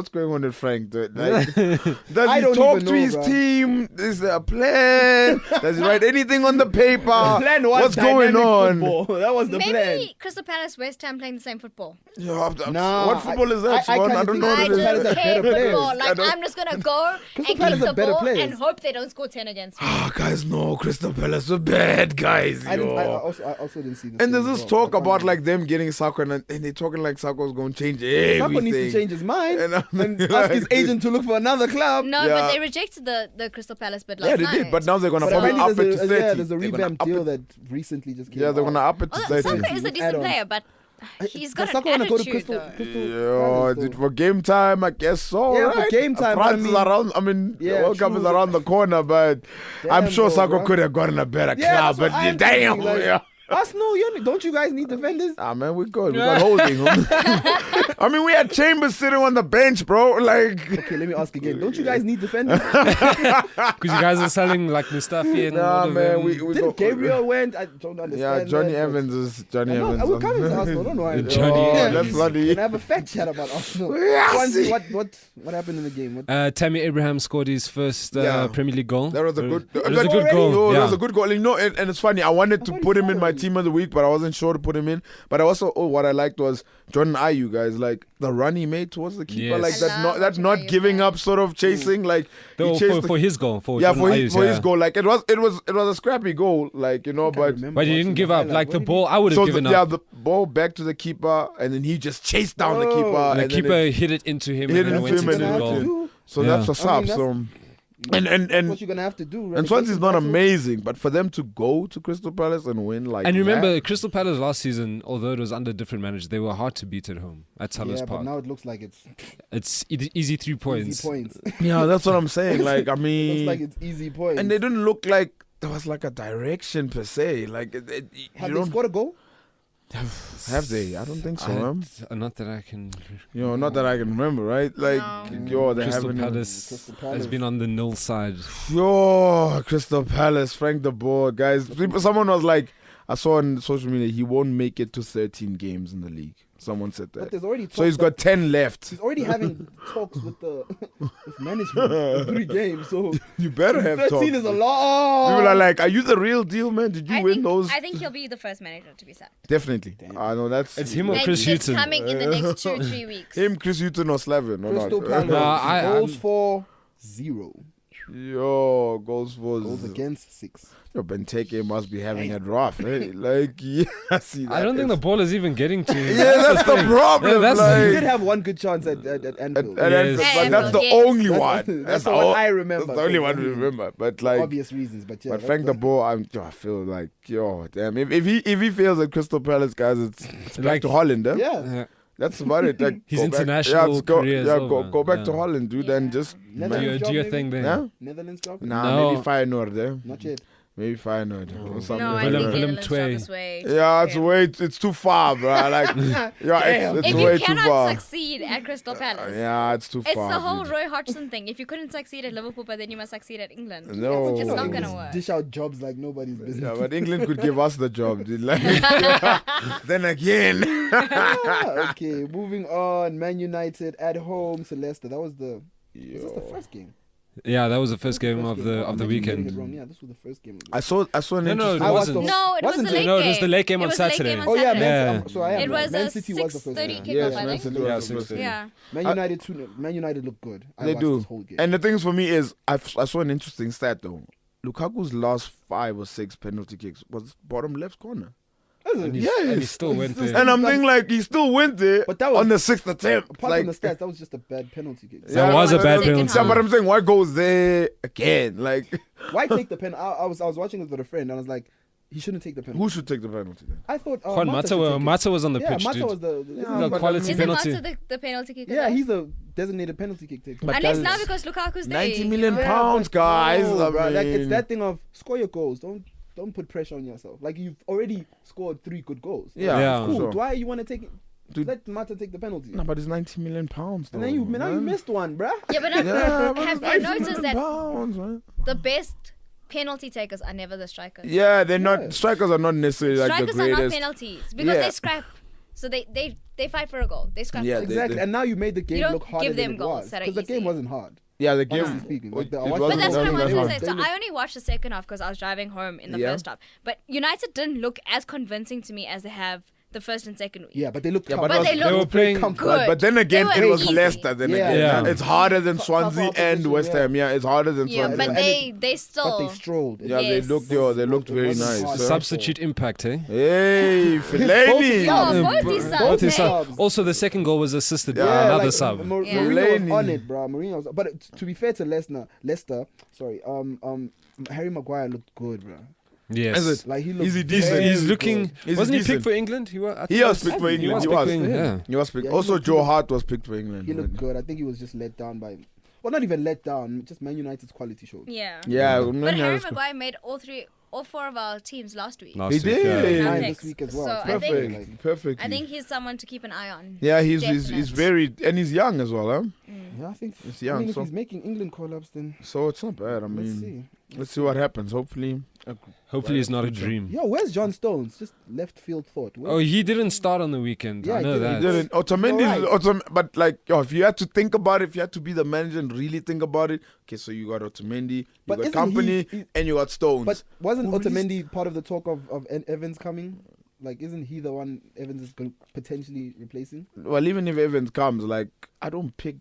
going on with Frank? Like, does I he don't talk even to know, his bro. team? Is there a plan? Does he write anything on the paper? the plan was What's going dynamic on? football. That was the Maybe plan. Crystal Palace, West Ham playing the same football. Yeah, Nah, what football is that, I Siobhan? kinda I don't think know what I it Crystal is. Palace just have hate better players. football. I Like don't- I'm just gonna go Crystal and Palace kick the have better ball players. and hope they don't score 10 against me. Ah, guys, no, Crystal Palace are bad, guys. I yo. also didn't see this. And there's game this as well. talk I can't about remember. like them getting Sako, and they're talking like Sako's going to change everything. Sako needs to change his mind And I'm and like- ask his agent to look for another club. No, Yeah. but they rejected the Crystal Palace bid last Yeah, they night. did, but now they're gonna But probably up apparently it to 30. there's a They're gonna revamped up deal it- that recently just came Yeah, they're out. gonna up it to Oh, 30. Saka is a With decent add-ons. player, but he's got Sako an wanna go to attitude Crystal Yeah, Palace, dude, though. for game time, I guess so. Yeah, for right? game time, France I mean- is around. I mean, Yeah, World Cup true. is around the corner, but I'm Damn, sure though, Sako bro. could have gotten a better Yeah, club. that's what But I'm damn, thinking, like- yeah. Arsenal, don't you guys need defenders? Ah man, we good. We got holding him. I mean, we had Chambers sitting on the bench, bro. Like, Okay, let me ask again. Don't you guys need defenders? Because you guys are selling like Mustafi and all nah, of man, them. we Didn't got- Gabriel went? I don't understand. Yeah, Johnny that, but- Evans is Johnny I know, Evans. I will come into Arsenal. Don't worry. Johnny Oh, Evans. that's bloody. Can I have a fat chat about Arsenal? Yeah, Swansea, see. what happened in the game? What, Tammy Abraham scored his first Yeah. Premier League goal. That was a good. It was a good already? goal. No, yeah. that was a good goal. You know, and it's funny. I wanted I to thought put he him in scored my already. team of the week, but I wasn't sure to put him in. But I also, what I liked was Jordan Ayew, guys. Like the run he made towards the keeper, Yes. like I that. love Not that watching not Ayew giving play. up, sort of chasing. Like No, he chased for his goal. For yeah, Jordan for his, Ayew's, yeah. goal. Like it was a scrappy goal. Like, you know, can't but. remember But he watching didn't give the up. highlight. Like What the did he ball, do? I would have So given yeah, up. the ball back to the keeper, and then he just chased down the Oh. keeper. And the and then keeper it- hit it into him hit and then it it went into into him the and goal. do. so Yeah. that's what's I up. mean, So That's and what you're gonna have to do. and Swansea's not Relegation amazing, but for them to go to Crystal Palace and win like And remember, that, Crystal Palace last season, although it was under different managers, they were hard to beat at home at battle. Sellers Yeah, but Park. now it looks like it's It's easy 3 points. easy points. yeah, that's what I'm saying. Like, I It mean, looks like it's easy points. and they didn't look like there was like a direction per se. Like, you have they don't scored a goal? have they? I don't think so. man. Not that I can. You know, not that I can remember, right? Like, No. yo, they Crystal haven't. Palace Crystal has Palace. been on the nil side. Yo, Crystal Palace, Frank de Boer, guys. Someone was like, I saw on social media, he won't make it to 13 games in the league. Someone said But that. there's already So he's talks got 10 left. he's already having talks with the with management in 3 games. So You better have 13 talks. is a lot. People are like, are you the real deal, man? Did you win those? I think he'll be the first manager to be sacked. Definitely. I know that's It's him or And Chris it's Hughton. coming in the next 2-3 weeks. him, Chris Hughton or Slaven or Crystal not. Palace No, goals for 0, Yo, goals for goals against 6. Yo, Benteke must be having it rough. Eh? Like, yeah, I see that. I don't think the ball is even getting to him. Yeah, that's the problem. Yeah, that's- He did like, have one good chance at Anfield. at Yes. Anfield, but that's the Yes. only That's- one. that's the one I remember. That's the only one we remember. But For like, obvious reasons, but yeah. but that's Frank the- de Boer, I feel like, yo, damn. If he fails at Crystal Palace, guys, it's back Like- to Holland. Eh? Yeah. Yeah. That's about it. Like His go back- international yeah, go, career is yeah, over. go back to Yeah. Holland, dude, and just Netherlands Do job, your maybe? thing there. yeah. Netherlands job? Nah, No. maybe Feyenoord, eh? Not yet. Maybe Feyenoord. Or something No, I like Willem- think that. Willem Netherlands Twee. job is way Yeah, it's too way. It's too far, bro. Like, yeah, Damn. it's If way you too cannot far. succeed at Crystal Palace, Yeah, it's too it's far. the whole dude. Roy Hodgson thing. If you couldn't succeed at Liverpool, but then you must succeed at England. No. It's just not English gonna work. Dish out jobs like nobody's business. Yeah, but England could give us the job, dude. Like, then again, Ah, okay, moving on. Man United at home to Leicester. That was the. Is this the first game? Yeah, that was the first game of the Oh, of the I'm actually getting it wrong. weekend. Yeah, this was the first game. I saw an No, interesting. it I watched wasn't. the whole- No, it was Wasn't the it? late No, game. it was the late game on It was the late Saturday. game on Oh yeah, Saturday. Man. Man, so I am. It right. was Man a City was the first 6:30 game. kickoff, Yes, I Man think. City Yeah, was the first 6:30. game. Yeah. Man United, Man United look good. I They watched do. this whole game. And the things for me is, I saw an interesting stat though. Lukaku's last 5 or 6 penalty kicks was bottom left corner. And he, Yes. and he still went there. And I'm thinking like he still went there But that was- on the 6th attempt. Apart Like, from the stats, that was just a bad penalty kick. That was a bad Second penalty. Yeah, but I'm saying why goes there again? Like, Why take the pen? I was watching it with a friend and I was like, He shouldn't take the penalty. Who should take the penalty then? I thought Juan Mata was on the pitch, Mata dude. was the but quality Isn't penalty. Mata the penalty kicker? yeah, though? he's a designated penalty kick taker. But Unless that's now because Lukaku's there. 90 million Yeah, pounds, but guys. no, I bro, like, it's mean- that thing of score your goals. Don't put pressure on yourself. Like you've already scored 3 good goals. Yeah, Yeah. Cool. sure. Why you want to take it? Dude. Let Mata take the penalty. No, but it's 90 million pounds. And though, then now you man. missed one, bruh. Yeah, but Yeah, but have it's you 90 noticed million that pounds, man. the best penalty takers are never the strikers? Yeah, they're Yeah. not. Strikers are not necessarily like Strikers the are not greatest. penalties because Yeah. they scrap. So they fight for a goal. They scrap. Yeah, goals. Exactly. they- And now you made the game don't look harder give them than it goals was. that are Because the game easy. wasn't hard. Yeah, the game. Honestly speaking, like, it I watched wasn't- But that's what I that wanted was to say. They So look- I only watched the second half because I was driving home in the Yeah. first half. But United didn't look as convincing to me as they have the first and second week. Yeah, but they looked Yeah, tough. but they They were looked playing. good. But then again, They it were was easy. Leicester. Then Yeah. again, Yeah. it's harder than Tough Swansea and opposition, West Ham. Yeah, it's harder than Yeah, Swansea. but and- they But still. they strolled. yeah, Yes. they looked very It wasn't nice. hard. Huh? Substitute impact, eh? Hey, Both Fellaini. Oh, subs. both these Both subs. his eh? subs. Also, the second goal was assisted by Yeah, another like, sub. Yeah. Mourinho was Fellaini. on it, bro. Mourinho was, but to be fair to Leicester, sorry, Harry Maguire looked good, bro. Yes. Is it? Like he looked. Is he He's, decent? very he's looking. good. He's Wasn't he decent. picked for England? He was. I think He was picked for He England. was He picked was. for England, yeah. He was picked. Yeah, he Also, looked- Joe Hart was picked for England. He looked man. good. I think he was just let down by, well, not even let down. Just Man United's quality showed. Yeah. Yeah, But man, Harry yeah, Maguire made all 4 of our teams last week. Last He week, yeah. did. Nine Context. this week as well. So It's I think- perfect. Perfect. I think he's someone to keep an eye on. Yeah, he's Definite. very, and he's young as well, huh? Yeah, I think. It's I young, mean, if so- he's making England call-ups, then So it's not bad. I let's mean, see. let's see what happens. Hopefully, Hopefully, it's not a dream. Yo, where's John Stones? Just left field thought. Oh, he didn't start on the weekend. Yeah, I he know didn't. that. he didn't. Otamendi's, Alright. but like, yo, if you had to think about it, if you had to be the manager and really think about it, okay, so you got Otamendi, you But got isn't Company, he- and you got Stones. But wasn't Who released- Otamendi part of the talk of Evans coming? Like, isn't he the one Evans is potentially replacing? Well, even if Evans comes, like, I don't pick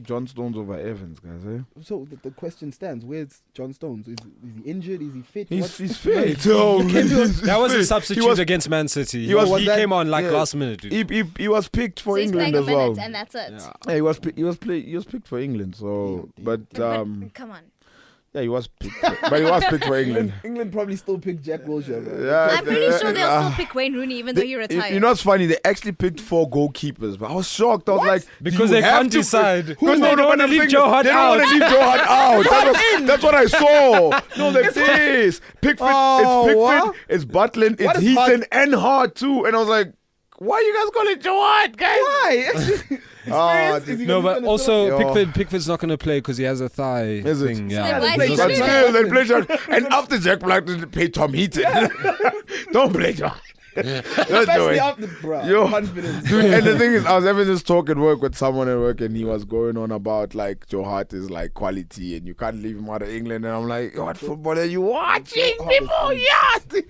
John Stones over Evans, guys. Eh? So the question stands: where's John Stones? Is he injured? Is he fit? He's What's- fit. Oh, That was a fit. substitute He was, against Man City. he was- He that- came on like yeah. last minute, dude. he was picked for So he's England playing a as well. minute and that's it. Yeah. Yeah, he was picked for England. So, but But come on. yeah, he was picked. But he was picked for England. England probably still pick Jack Wilshere. Bro. Yeah, I'm pretty sure they'll still pick Wayne Rooney even though he retired. You know what's funny? They actually picked 4 goalkeepers, but I was shocked. I was like, Because you they have can't to decide. pick- Because they don't want to leave Joe Hart They don't want out. to leave Joe Hart out. That's what I saw. No, like this. Pickford, Oh, it's what? Pickford, it's Butland, What it's is Hart? Heaton and Hart too. And I was like, why you guys calling Joe Hart, guys? Why? Ah, Experience? Is he No, gonna but fill also Yo. Pickford's not going to play because he has a thigh Is it? thing. So Yeah. why they is play he But Jack doing still, it? they play Jack. And after Jack Black, they pay Tom Heaton. Don't play Joe Hart. Don't do Especially it. after, bro. Yo. Confidence. Dude, and the thing is, I was having this talk at work with someone at work, and he was going on about like Joe Hart is like quality, and you can't leave him out of England. And I'm like, what football are you watching, Joe Hart is people? quality. Yeah,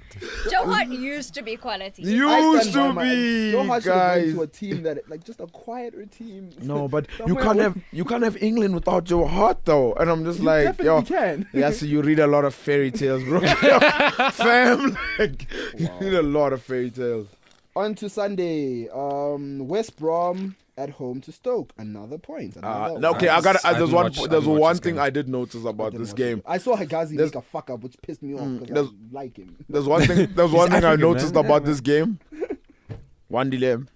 Joe Hart used to be quality. I used stand to by be, Joe Hart should have gone guys. to a team that, like, just a quieter team. No, but you Somewhere can't where- have England without Joe Hart though. And I'm just You like, definitely yo, can. yeah. So you read a lot of fairy tales, bro. Fam, like, you read a lot of fairy tales. On to Sunday. West Brom at home to Stoke. Another point. Another No, okay, I got. I There's didn't one. watch- I There's didn't watch one this thing game. I did notice about didn't this watch game. it. I saw Higazi There's- make a fuck up, which pissed me off because There's- I like him. There's one thing. There's one thing I African, noticed man. about this game. One dilemma.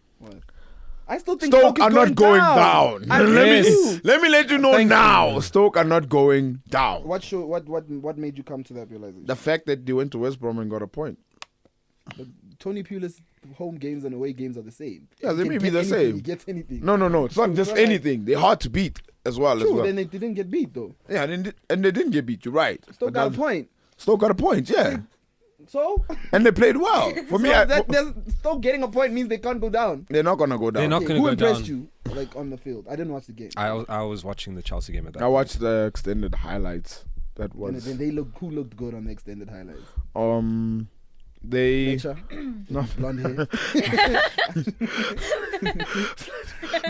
I still think Stoke is are not going down. I Yes. do. Let me let you know Thank now. you. Stoke are not going down. What made you come to that realization? The fact that they went to West Brom and got a point. But Tony Pulis home games and away games are the same. Yeah, they He may can be get the anything, same. He gets anything. No. It's not just Right. anything. They're hard to beat as well. True, then they didn't get beat though. Yeah, and they didn't get beat. You're right. Stoke But got a that- point. Stoke got a point. Yeah, So, and they played well. For me, Stoke getting a point means they can't go down. they're not gonna go down. They're not Okay, gonna who go impressed down. you, like on the field? I didn't watch the game. I was watching the Chelsea game at that. I watched the extended highlights. That And was then who looked good on the extended highlights? they Fletcher, no. blonde hair.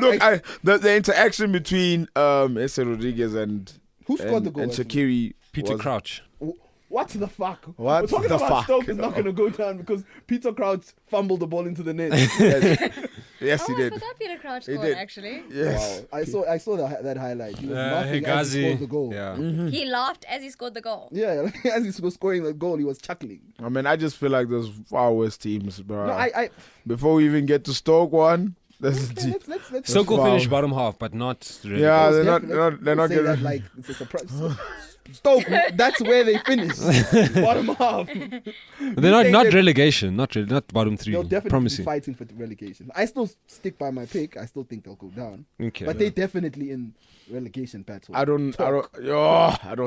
Look, the interaction between Ese Rodriguez and Who scored the goal? and actually? Shaqiri Peter was- Crouch. What the fuck? What We're talking the about fuck? Stoke is not going to go down because Peter Crouch fumbled the ball into the net. Yes, he Oh, I did. forgot Peter Crouch He scored, did. actually. Yes. Wow. I saw that highlight. He was laughing as he Hegazi. scored the goal. Yeah. He laughed as he scored the goal. Yeah, like, as he was scoring the goal, he was chuckling. I mean, I just feel like there's far worse teams, bro. No, I Before we even get to Stoke one, there's a team. let's Stoke will Wow. finish bottom half, but not really. Yeah, let's they're not say getting. that like it's a surprise. Stoke, that's where they finish. Bottom half. They're not They- not they- relegation, not bottom three. They'll definitely Promise be you. fighting for the relegation. I still stick by my pick. I still think they'll go down. Okay. But they definitely in relegation battle. I don't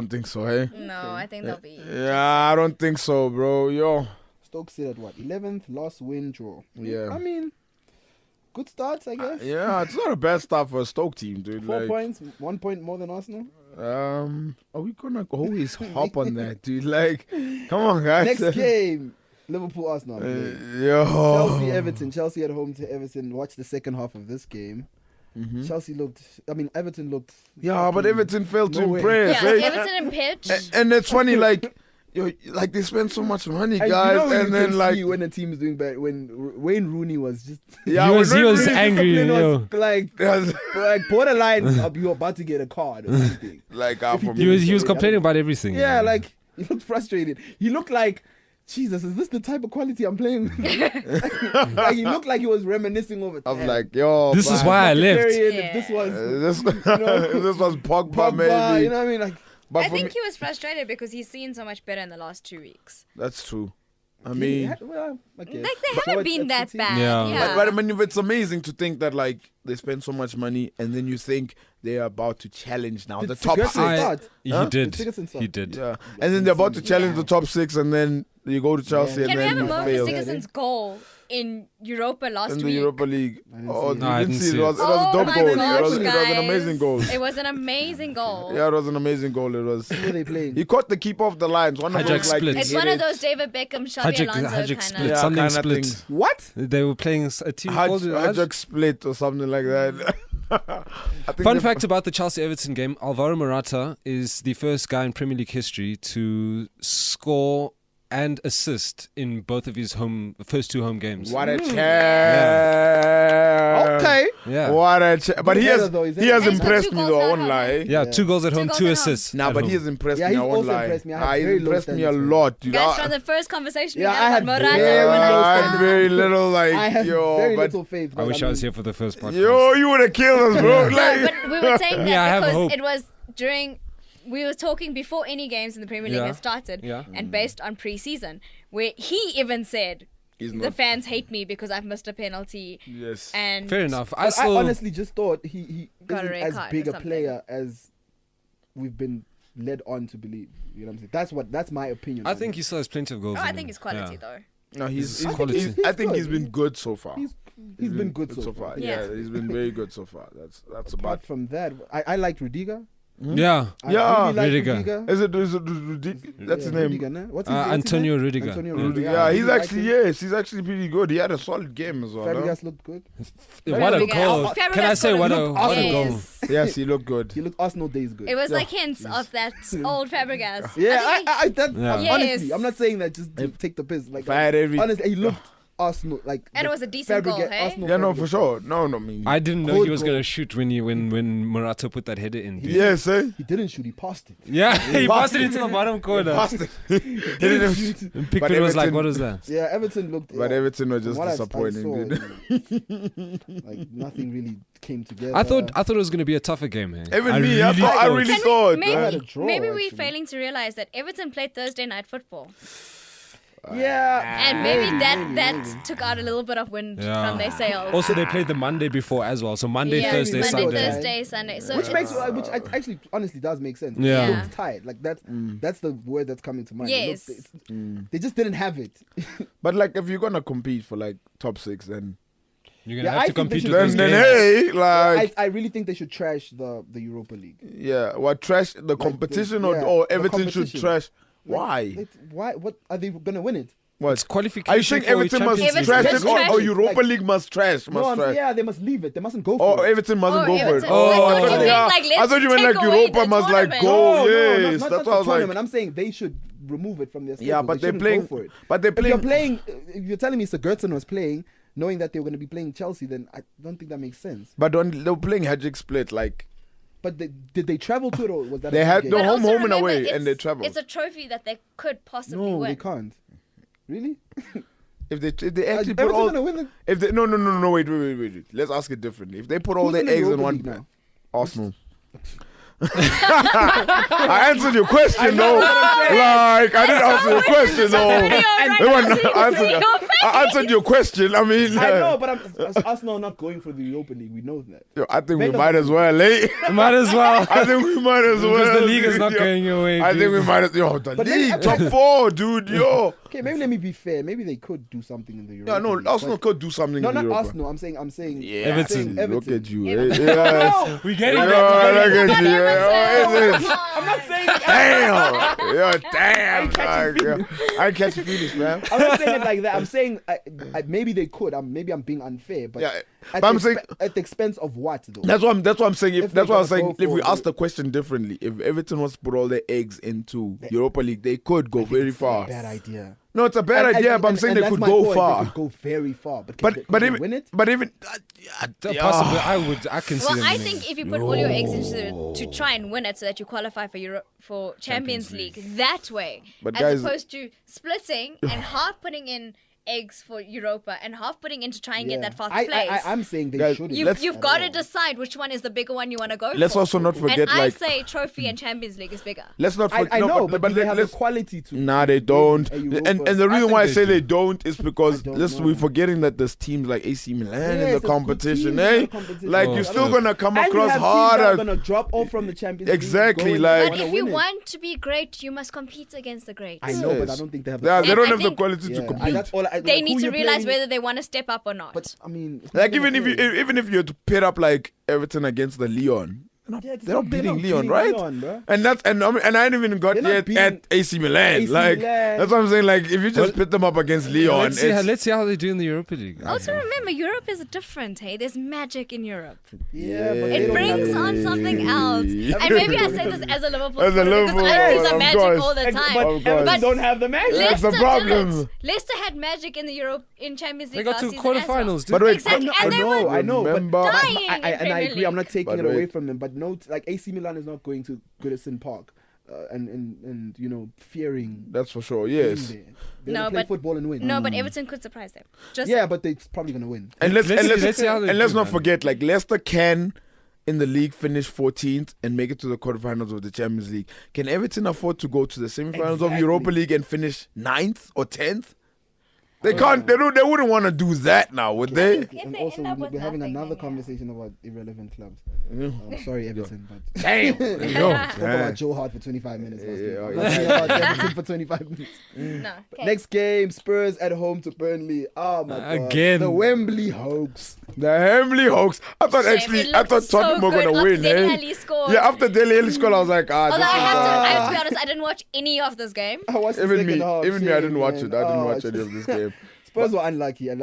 think so, hey. No, I think they'll be. Yeah, I don't think so, bro. Yo, Stoke sit at what? 11th, loss, win, draw. Yeah. I mean, good starts, I guess. yeah, it's not a bad start for a Stoke team, dude. 4 Like, points, 1 point more than Arsenal. are we gonna always hop on that, dude? Like, come on, guys. Next game, Liverpool, Arsenal. Yo. Chelsea, Everton. Chelsea at home to Everton. Watch the second half of this game. Chelsea Everton looked. Yeah, but Everton failed to No way. impress, Yeah, eh? Everton and pitch. And it's funny, like, like they spend so much money, And guys, you know and you then can like, see when a team is doing bad. When Wayne Rooney was just yeah, He was when angry, discipline yo. was like Yes. borderline. You're about to get a card or something. like He for He me. was complaining about everything. Yeah, like he looked frustrated. He looked like, Jesus, is this the type of quality I'm playing with? Like, he looked like he was reminiscing over. I was "Damn, like, yo, This is man, why I left. Mkhitaryan, Yeah. If this was this know, this was Pogba, Pogba, maybe. you know what I mean? Like, But I for think me, he was frustrated because he's seen so much better in the last 2 weeks. that's true. I he mean, had- well, okay. Like, they But haven't it's been that FCT. bad. Yeah. Yeah. but I mean, it's amazing to think that like they spend so much money and then you think they're about to challenge now Did the top Sigurdsson six. start? He Huh? did. Did Sigurdsson start? He did. Yeah, and then they're about to challenge Yeah. the top six, and then you go to Chelsea, Yeah. and Can we then have a you moment fail for Sigurdsson's goal in Europa last in the week? Europa League. I didn't Oh, see it. No, I you didn't didn't see it. see It was a Oh dope my goal. gosh, It was an guys. amazing goal. It was an amazing goal. Yeah, it was an amazing goal. It was. Who are they playing? He caught the keeper off the lines. One of Hijack those like split. It's hit one of it. those David Beckham, Xavi Alonso Hijack kind split. Yeah, Something kinda split. thing. What? They were playing a team called Hijack split or something like that. I think Fun they- fact about the Chelsea-Everton game, Alvaro Morata is the first guy in Premier League history to score and assist in both of his first two home games. What a chance! Okay. Yeah. What a chance! But he Header has though, he's he has header. He's got impressed two me goals though. I now, won't haven't lie. Yeah, Yeah. 2 goals at Two home, goals 2 at home. assists. Nah, at but home. he has impressed Yeah, me. I he's won't also lie. impressed me. I have He very low impressed me a standards for him. lot, dude. Guys, from the first conversation we Yeah, I had had about Morata, very everyone low else I standards. had very little like I have yo, very but little faith. I but wish I was mean, here for the first podcast. yo, you would have killed us, bro. No, Like, but we were saying that Yeah, I have because hope. it was during. We were talking before any games in the Premier League Yeah. had started, Yeah. and based on pre-season, where he even said he's the not. fans hate me because I've missed a penalty, Yes. and Fair enough. I still honestly just thought he Got a isn't red as card big or a something. player as we've been led on to believe. You know what I'm saying? That's my opinion. I on think him. he still has plenty of goals. Oh, in I him. think it's quality Yeah. though. No, he's quality. I think good. he's been good so far. he's been good so far. Yeah. Yeah. he's been very good so far. That's Apart about. from that, I liked Rudiger. Yeah. I Yeah, really liked Rudiger. Rudiger. Is it Rudiger? That's his name. Rudiger, no? What's his Antonio name? Rudiger. Antonio Yeah. Rudiger. Yeah, I he's really liked actually him. he's actually pretty good. He had a solid game as well. Huh? Fabregas looked good. What a Fabregas. goal. Fabregas Can I say scored what a a goal. what a goal? Yes. Yes, he looked good. He looked Arsenal days good. It was Yeah. like hints of that old Fabregas. Yeah, Yeah. honestly, Yes. I'm not saying that just to take the piss. Like, If I had every honestly, he looked Arsenal like. And it was a decent goal, hey? Arsenal yeah, no, Fabregas. for sure. No, I mean, I didn't know Cold he was goal. going to shoot when Morata put that header in. Dude. yes, eh? He didn't shoot. He passed it. Yeah, he passed it into the bottom corner. Passed it. He didn't even- And But Pickford was like, Everton- what was that? Yeah, Everton looked. But yeah, Everton was from just what I disappointing, dude. saw, like nothing really came together. I thought it was going to be a tougher game. Hey. Even me, I really Can thought. maybe, I had a draw, maybe we're actually. failing to realize that Everton played Thursday night football, Yeah, and maybe that took out a little bit of wind Yeah. from their sails. Also, they played the Monday before as well. So Monday, yeah, Thursday, Monday, Sunday. Thursday, Sunday. So which makes it's- which actually honestly does make sense. Yeah. They looked tired. Like that's the word that's coming to mind. They Yes. they just didn't have it. But like, if you're gonna compete for like top six, then You're going to Yeah, have I to think they compete should- with then those games. hey, like I really think they should trash the Europa League. yeah, what trash the competition the- yeah, or the Everton should competition. trash? Like, Why? Why? What are they gonna win it? What? It's qualification. Are you saying for Everton must Champions League. trash Everton it or, must or trash it, Europa like- League must trash? No, Must I'm trash. saying, yeah, they must leave it. They mustn't go for Oh, it. Everton mustn't go for it. Everton. Oh, I thought you yeah. meant, like, I thought you meant let's like take away Europa the must like tournament. go. No, Yes, not that's the what I was tournament. like. I'm saying they should remove it from their schedule. Yeah, but they they're shouldn't playing. go for it. But they're If you're playing. if you're telling me Sigurdsson was playing, knowing that they were going to be playing Chelsea, then I don't think that makes sense. But when they were playing Hedrick split, like But did they travel to it or was that? They a had game? no But home, also home and remember, away, it's- and they traveled. It's a trophy that they could possibly No, win. they can't. Really? If they actually put Everton all gonna win the if they no wait. Let's ask it differently. If they put all Who's their in the eggs in Europa one League now? Arsenal. I answered your question though. Like I didn't answer your question though. I answered your question. I mean, I know, but Arsenal are not going for the Europa League. We know that. yo, I think we Wenger- might as well, eh? Might as well. I think we might as well. Because the league is not Yo, going your way. I dude. think we might as the But league then- top 4, dude. Yo, Okay, maybe let me be fair. Maybe they could do something in the Europa yeah, no, League, Arsenal but- could do something. No, in not Europa. Arsenal. I'm saying. Yeah, Everton. Look at you. Everton. Yes. We getting Yo, there. look at you. Everton. I'm not saying. Damn. Yo, damn. Dog. I ain't catching feelings, man. I'm not saying it like that. I'm saying maybe they could. Maybe I'm being unfair, but Yeah, at, but I'm saying at the expense of what though? that's what I'm saying. If That's they what I'm gotta saying. go If we for ask it- the question differently, if Everton was to put all their eggs into Europa League, they could go very It's far. a bad idea. No, it's a bad idea, but I'm saying they that's could my go point. far. They could go very far, but But could but they even win it? but even Possibly, I can see Well, them I winning. think if you put all your eggs into to try and win it so that you qualify for Champions League that way, But as guys- opposed to splitting and half putting in eggs for Europa and half putting in to try and get that fourth place. I'm saying they Guys, shouldn't. You've got to decide which one is the bigger one you want to go let's for. also not forget and I like say Trophy and Champions League is bigger. let's not I forget. know, but they have the let's quality to. Nah, they don't. a And Europa- the reason think why I they say do. they don't is because I don't listen, know. we're forgetting that there's teams like AC Milan Yes, in there's the good competition, teams eh? in the competition. Like Oh, you're still shit. gonna come And you across have teams that are harder. gonna drop off from the Champions League. Exactly, going like- and But wanna if you win it. want to be great, you must compete against the greats. I know, but I Yes. don't think they have. Yeah, The they don't I have the think- quality to yeah, compete. that's all. They like, need who to you're realize playing- whether they want to step up or not. But I mean, if Like you're even if gonna you play- even if you had to pit up like Everton against the Leon, they're not beating Leon, right? bro. And that's and I ain't even got They're not yet beating at AC Milan. AC Like Milan. that's what I'm saying. Like if you just pit them up against Leon, Let's see how they do in the Europa League. Also, remember, Europe is different, hey? There's magic in Europe. Yeah, but It they don't have brings it. on something else. And maybe I say this as a Liverpool As a supporter Liverpool because I see supporter, the of magic course. all the And- time. But Of Everton course. don't have the magic. That's the Leicester problem. did it. Leicester had magic in the in Champions They League got last to season as well. quarterfinals, dude. But wait, Exactly, I and they know, were I know, but Remember- dying and I in Premier agree. I'm not League. taking But it away wait. from them, but no, like AC Milan is not going to Goodison Park, and fearing. that's for sure. being Yes. there. They're No, gonna play but- football and win. No, but Everton could surprise them. Just Yeah, but they're probably gonna win. And let's Let's see how they let's do, not man. forget like Leicester can in the league finish 14th and make it to the quarterfinals of the Champions League. Can Everton afford to go to the semifinals of Exactly. Europa League and finish 9th or 10th? They can't. They don't. They wouldn't want to do that now, would they? If And they also, end up with we're having nothing, another then yeah. conversation about irrelevant clubs. Yeah. I'm sorry, Everton, but Damn. talk about Joe Hart for 25 minutes. last week. Yeah, I'm yeah. not saying about Everton for 25 minutes. No. Okay. Next game, Spurs at home to Burnley. Oh my god! Again. The Wembley hoax. The Hemley Hawks. I thought Shame. actually, It I looked thought Tottenham so were good gonna after win. Dele Eh? Alli scored. Yeah, after Dele Alli scored, I was like, Although this I is, have to be honest, I didn't watch any of this game. I watched the even second me, half. even me, I shame, didn't watch man. it. I didn't Oh, watch any of this game. Spurs were unlucky, and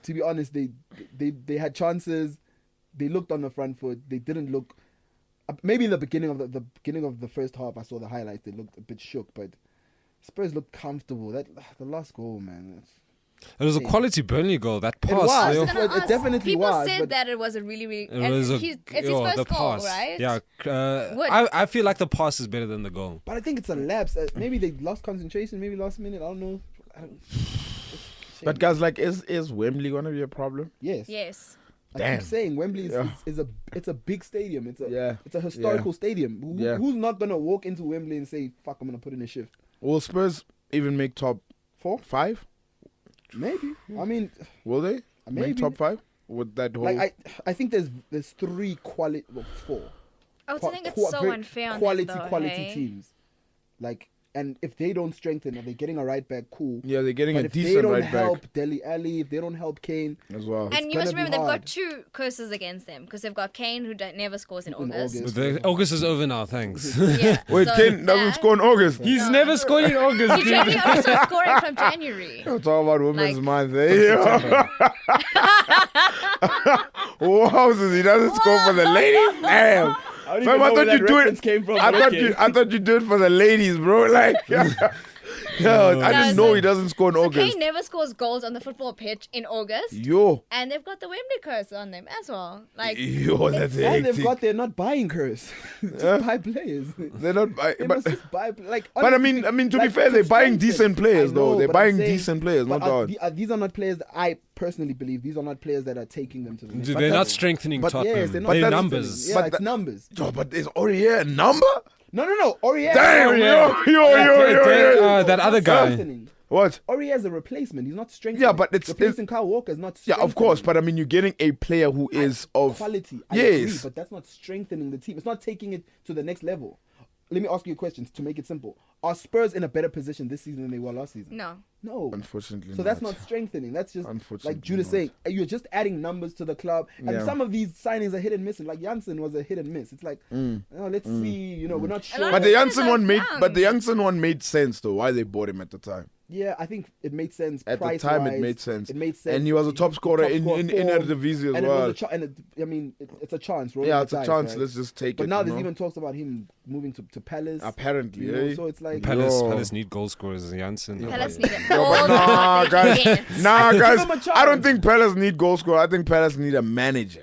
to be honest, they had chances. They looked on the front foot. They didn't look. Maybe in the beginning of the beginning of the first half, I saw the highlights. They looked a bit shook, but Spurs looked comfortable. That the last goal, man. It was a quality Burnley goal. That pass. was. I yo. was gonna It ask, definitely people was, said but- that it was a really, It was it's his first the goal, pass. right? Yeah, Wood. I feel like the pass is better than the goal. But I think it's a lapse. Maybe they lost concentration. Maybe last minute. I don't know. But guys, like, is Wembley gonna be a problem? Yes. Yes. I Damn. keep saying Wembley Yeah. it's a big stadium. Yeah. It's a historical stadium. Yeah. Who's not gonna walk into Wembley and say, "Fuck, I'm gonna put in a shift"? Will Spurs even make top 4? 5? Maybe. I mean, Will they maybe. make top 5 with that whole? like I think there's 3 quality, 4 I also think it's so very unfair on quality them, though, quality hey? teams. Like, and if they don't strengthen, if they're getting a right back, cool. yeah, they're getting But a if they decent don't right help back Dele Alli, if they don't help Kane, as well. And you gonna must be remember they've hard. got 2 curses against them because they've got Kane who never scores in In August. August. But August is over now. Thanks. Yeah, Wait, so Kane doesn't that- score in August. He's No. never scored in August. He dude. only started scoring from January. Don't talk about Women's Like- Month. Eh? Wowzers, he doesn't score for the ladies. Damn. I don't Fam, I thought you do it. came from. I thought you do it for the ladies, bro. Like, Yeah, I didn't know Doesn't. he doesn't score in So August. Kane never scores goals on the football pitch in August. Yo, And they've got the Wembley curse on them as well. Like, yo, that's And they've hectic. got they're not buying curse. Just buy players. They're not, They but must just buy like. but I honestly, mean, to be like, fair, they're buying strengthen. decent players I though. know, They're but I'm buying saying- decent players, no but doubt. these are not players that I personally believe. These are not players that are taking them to the next They're level. not strengthening but Tottenham. Yes, they're not They're that's- numbers. Yeah, But it's that- numbers. Yo, but is Aurier a number? No. Aurier. Damn, yo. That other guy. What? Aurier is a replacement. He's not strengthening. Yeah, but it's- replacing Kyle Walker is not. Yeah, of course, strengthening. but I mean, you're getting a player who is of quality. I Yes. agree, but that's not strengthening the team. It's not taking it to the next level. Let me ask you a question to make it simple. Are Spurs in a better position this season than they were last season? No. Unfortunately, So that's not strengthening. That's just Unfortunately like Jude is not. saying, you're just adding numbers to the club. And Yeah. some of these signings are hit and miss. Like Janssen was a hit and miss. It's like, let's see. We're not sure. lot But of the players Janssen are one made, young. but the Janssen one made sense though. Why they bought him at the time? Yeah, I think it made sense. At the price time, it wise. made sense. It made sense. And he was a top scorer in form. Eredivisie as And well. it was it's a chance. rolling Yeah, the it's a dice, chance. right? Let's just take But it. now you there's know? even talks about him moving to Palace. Apparently, eh? So it's like Palace need goal scorers. Janssen. Palace need Yo, all but the nah, help they can guys, get. nah, Give guys. him a chance. I don't think Palace need goal scorer. I think Palace need a manager.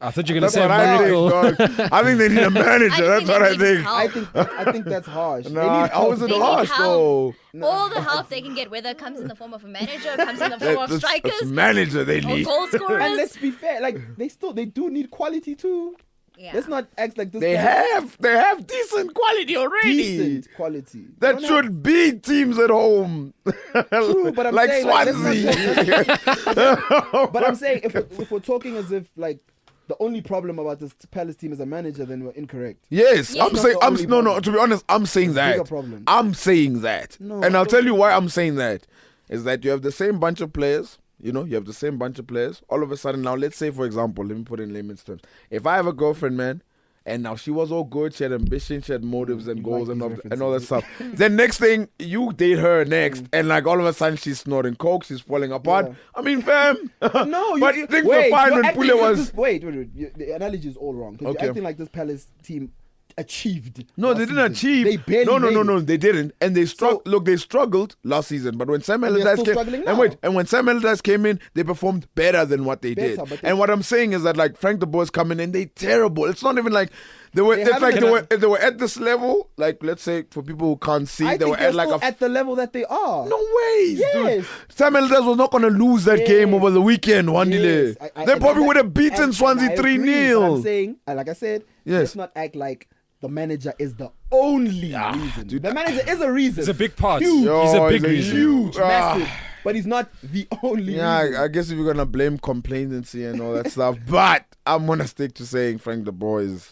I thought you were going to That's say a what I miracle. think, dog. I think they need a manager. That's what I think. I think that's harsh. They Nah, need how is help. it They need harsh help. though? All the help they can get, whether it comes in the form of a manager, comes in the form of It's strikers, manager they or need. goal And scorers. let's be fair, like they do need quality too. Yeah. Let's not act like this. They guy- have decent quality already. decent quality. That Don't should beat teams at home. True, but I'm like saying, like, let's Swansea. have- But I'm saying if we're talking as if like the only problem about this Palace team is a manager, then we're incorrect. Yes, Yes. I'm That's saying. not the I'm only no. problem. To be honest, I'm saying Bigger that. problem. I'm saying that, No, and I I'll don't tell you think why so. I'm saying that. Is that you have the same bunch of players. You know, you have the same bunch of players. All of a sudden, now let's say, for example, let me put it in layman's terms. If I have a girlfriend, man, and now she was all good, she had ambition, she had motives and You goals like and these all that references. stuff. Then next thing, you date her next, and like all of a sudden she's snorting coke, she's falling apart. Yeah. I mean, fam. No, but things were fine you're when acting Pule like was. this- Wait. The analogy is all wrong. Because Okay. you're acting like this Palace team achieved. No, last they didn't season. achieve. They barely. No, made it. they didn't. And they So- they struggled last season. But when Sam And they're Allardyce still came, struggling and now. wait, and when Sam Allardyce came in, they performed better than what they Better, did. but they- And what I'm saying is that like Frank de Boer's coming in, they terrible. It's not even like they were. They It's haven't like been- they were at this level. Like let's say for people who can't see, I they think were they're at like still a. at the level that they are. No ways, Yes. dude. Sam Allardyce was not going to lose that Yes. game over the weekend, one Yes, delay. I- They and probably I- would have beaten and Swansea I agree, but 3-0. I'm saying, like I said, Yes. let's not act like the manager is the only reason. dude. The manager is a reason. It's a big part. Huge. Yo, He's a big he's a reason. Huge, Ah. massive. But he's not the only Yeah, reason. I guess if you're gonna blame complacency and all that stuff, but I'm gonna stick to saying Frank de Boer is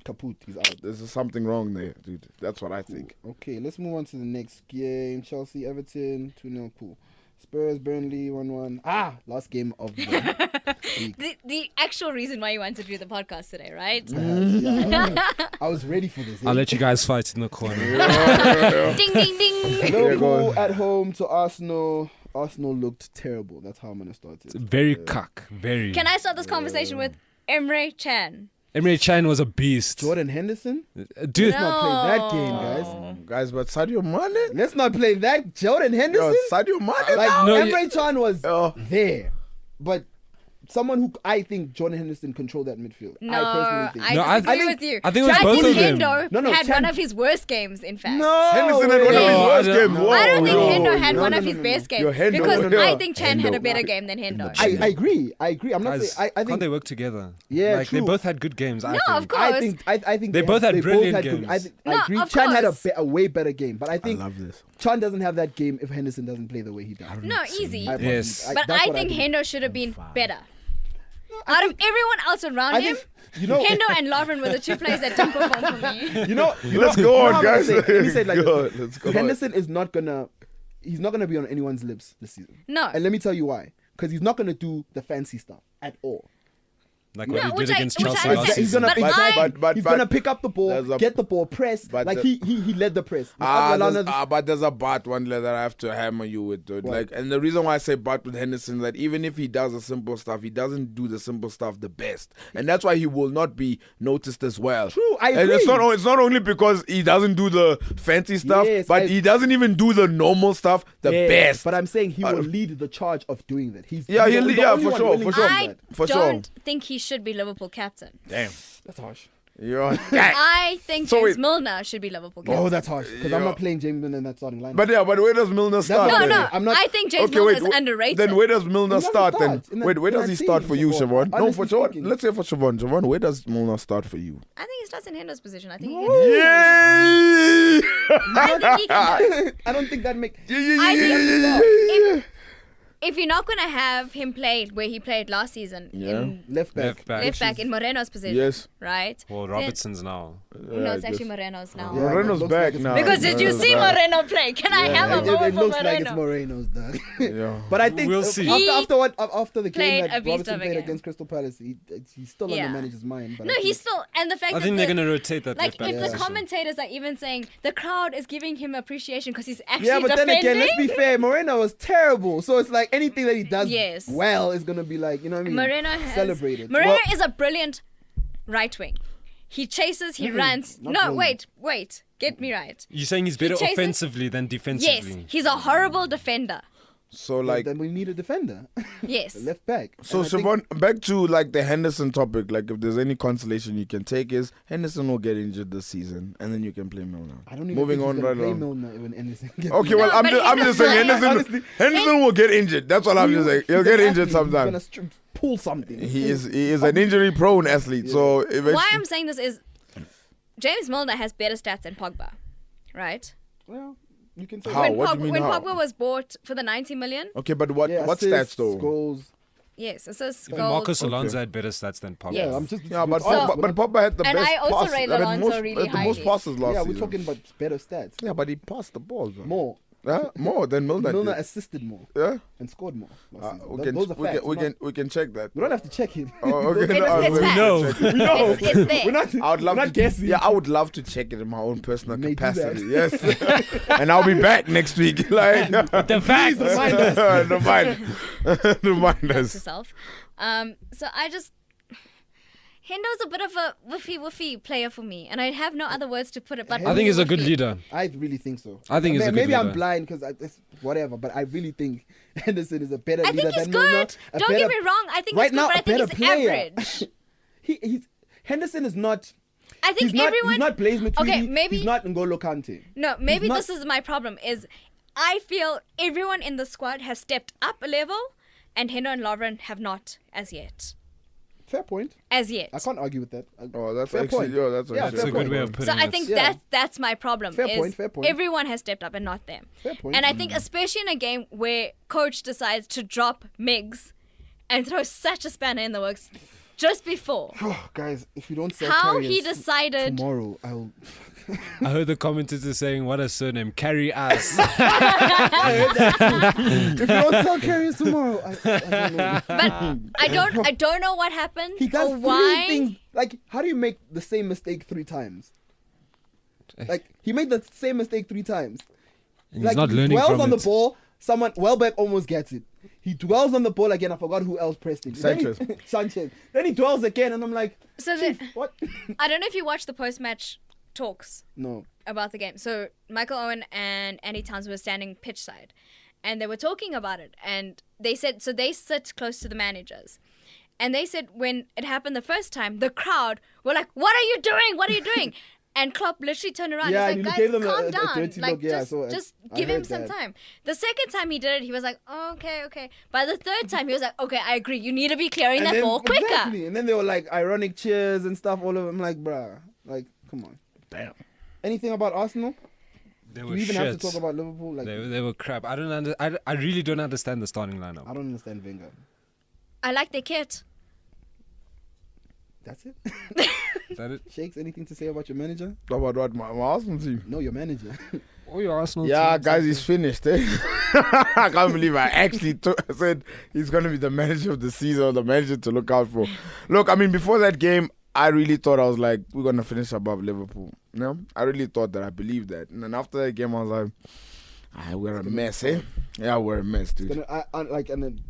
Kaput, he's out. there's something wrong there, dude. That's what I think. Okay, let's move on to the next game. Chelsea, Everton, 2-0. Cool. Spurs, Burnley, 1-1. Last game of the week. The actual reason why you wanted to do the podcast today, right? Yeah, I was ready for this. I'll let you guys fight in the corner. Ding ding ding. Liverpool at home to Arsenal. Arsenal looked terrible. That's how I'm gonna start it. Very cuck. Very. Can I start this conversation with Emre Can? Emre Can was a beast. Jordan Henderson. Dude, Let's not play that game, guys. Guys, but Sadio Mane? Let's not play that. Jordan Yo, Henderson. Sadio Mane? Like now? No, Emre Can was Oh. there, but someone who I think Jordan Henderson controlled that midfield. No, I personally think. I No, I disagree think- with you. I think it was Chad both of them. Hendo No, had Chan- one of his worst games, in fact. No, Henderson had one of No, his I worst don't- games. no. I don't think Whoa, Hendo had no, one no, of no, his no, best no. games Yo, Hendo, because Hendo. I think Chan had a Hendo. better game than Hendo. I agree. I'm not guys, saying. I can't think. they work together? Yeah, like they true. both had good games. I No, think. of course. I think They both had brilliant good- games. I, think, No, I agree. of Chan had course. a way better game, but I I think love this. Chan doesn't have that game if Henderson doesn't play the way he does. No, easy. Yes. But that's I what think think. Hendo should have been better. Out of everyone else around I him, think you know. Hendo and Lovren were the two players that didn't perform for me. You know. Let's you go know on, how I'm guys. gonna say- Let me say it like Go this. on, let's go Henderson is not gonna. He's not gonna be on anyone's lips this season. No. And let me tell you why. Because he's not gonna do the fancy stuff at all. Like what No, he which did I- against which Chelsea I last said. He's season. gonna But he's gonna pick up the ball, there's a- get the ball, press. but Like the- he led the press. But there's a but one that I have to hammer you with, dude. What? Like, and the reason why I say but with Henderson is that even if he does the simple stuff, he doesn't do the simple stuff the best, and that's why he will not be noticed as well. True, I And agree. it's not only because he doesn't do the fancy stuff, Yes, but he doesn't even do the normal stuff the Yeah, best. But I'm saying he Uh, will lead the charge of doing that. He's Yeah, he's he'll the lead- yeah, only for one sure, willing for to sure. do I that. For sure. don't think he should be Liverpool captain. Damn, That's harsh. you're I think So James wait. Milner should be Liverpool captain. Oh, that's harsh. Because I'm Yeah. not playing James Milner in that starting lineup. But where does Milner start? what no, I'm then? no. I'm not- I think James Okay, Milner wait, is wait, underrated. Then where does Milner He doesn't start then? start in that- Where in does that he team, start for you, Siobhan. Chervon? No, Honestly for Chervon. speaking. Let's say for Chervon. Chervon, where does Milner start for you? I think he starts in Hendo's position. I think he Yay! I think he can. I don't think that makes. If you're not going to have him play where he played last season in Left back. Left back. left back in Moreno's position, Yes. right? Well, Then- Robertson's now. no, it's Yeah, actually yes. Moreno's now. Yeah, Moreno's it looks back like it's now. Because did you Moreno's see back. Moreno play? Can I have a It moment for looks like it's Moreno? Moreno's dog. Yeah. But I think We'll see. after the Played game a that beast Robertson of a played game. against Crystal Palace, he's still on Yeah. the manager's mind. But No, I he's think still, and the fact I that think they're the- going to rotate that like left back if the position. commentators are even saying the crowd is giving him appreciation because he's actually yeah, but defending. then again, let's be fair. Moreno was terrible, so it's like anything that he does Yes. well is gonna be like, you know what I mean? Moreno has Celebrated. Moreno Well, is a brilliant right wing. He chases, he runs. not No, brilliant. wait, get me right. You're saying he's better chases- offensively than Yes, defensively. he's a horrible defender. So like, then we need a defender, Yes. a left back. so And I think- Siobhan, back to like the Henderson topic. Like, if there's any consolation you can take, is Henderson will get injured this season, and then you can play Milner. I don't even Moving think on he's gonna right play on. Milner when Anderson gets Okay, injured. well, No, I'm but just saying Henderson- Henderson. Henderson will get injured. That's all I'm just saying. He'll He's get an injured athlete. He's sometime. gonna pull something. He is an injury prone athlete. So eventually, Why I'm saying this is James Milner has better stats than Pogba, right? Well, you can say How? that. What do you mean when how? Pogba was bought for the 90 million, okay, but what Yeah, what assists, stats though? Goals. yes, assists, Even goals. Marcus Okay. Alonso had better stats than Pogba. Yes. Yeah, I'm just. Yeah, but we're honest, Pogba, we're but not- Pogba had the And best I also passes. rate I mean, Alonso most, really had the most highly. passes last yeah, season. we're talking about better stats. Yeah, but he passed the ball. Though. More. Yeah, more than Milner. Milner did. assisted more Yeah, and scored more. last season. we can Those are facts. we can check that. We don't have to check it. Oh, okay. It's- No, it's we facts. know. check it. No, It's there. we're not. I would love we're to not guessing. Yeah, I would love to check it in my own personal May do capacity. that. Yes, and I'll be back next week. Like The fact. remind us. Remind Note us. to self. So I just Hendo's a bit of a woofy player for me, and I have no other words to put it. But I think he's a good woofy. leader. I really think so. I think he's a good maybe I'm leader. blind because it's whatever, but I really think Henderson is a better I leader think he's than Milner. good. Don't get me wrong. I think right he's good, now, but I a think better he's player. average. He's Henderson is not. I think He's everyone. not Blaise Matuidi. Okay, maybe- he's not N'Golo Kante. No, maybe not- this is my problem. Is I feel everyone in the squad has stepped up a level, and Hendo and Lovren have not as yet. Fair point. As yet. I can't argue with that. Oh, that's Fair actually point. yeah, that's Yeah, actually That's a fair good way of point. putting So it. I think Yeah. that's my problem. Fair is point, fair point. Everyone has stepped up and not them. Fair point. And I think especially in a game where coach decides to drop Miggs and throw such a spanner in the works just before. Oh, guys, if you don't sell How he Carriers decided. tomorrow, I'll. I heard the commentators saying, "What a surname, carry us." If you don't sell Carriers tomorrow, I don't know. But I don't know what happened He does or three why. things. Like, how do you make the same mistake 3 times? Like, he made the same mistake 3 times. And Like, he's not he learning dwells from on the it. ball. Someone, Welbeck almost gets it. He dwells on the ball again. I forgot who else pressed it. Then he- Sanchez. Sanchez. Then he dwells again, and I'm like, So Chief, the, what? I don't know if you watched the post-match talks No. about the game. So Michael Owen and Andy Towns were standing pitch side, and they were talking about it. And they said, so they sit close to the managers, and they said when it happened the first time, the crowd were like, "What are you doing? What are you doing?" And Klopp literally turned around. Yeah, He's and like, he "Guys, gave them calm a down. dirty Like, look. Yeah, so just I give him heard some that. time." The second time he did it, he was like, "Oh, okay." By the third time, he was like, "Okay, I agree. You need to be clearing And that then- ball quicker." exactly. And then they were like ironic cheers and stuff all over. I'm like, bruh, like, come on. Damn. Anything about Arsenal? They Do were we even have to shit. talk about Liverpool? Like, They were crap. I really don't understand the starting lineup. I don't understand Wenger. I like their kit. That's it. Is that it? Shakes, anything to say about your manager? About what? My Arsenal team. No, your manager. Oh, your Arsenal Yeah, team. guys, he's finished. Eh? I can't believe I actually said he's going to be the manager of the season, or the manager to look out for. Look, I mean, before that game, I really thought, I was like, we're going to finish above Liverpool. No, I really thought that. I believed that. And then after that game, I was like, we're a mess, eh? Yeah, we're a mess, dude. And then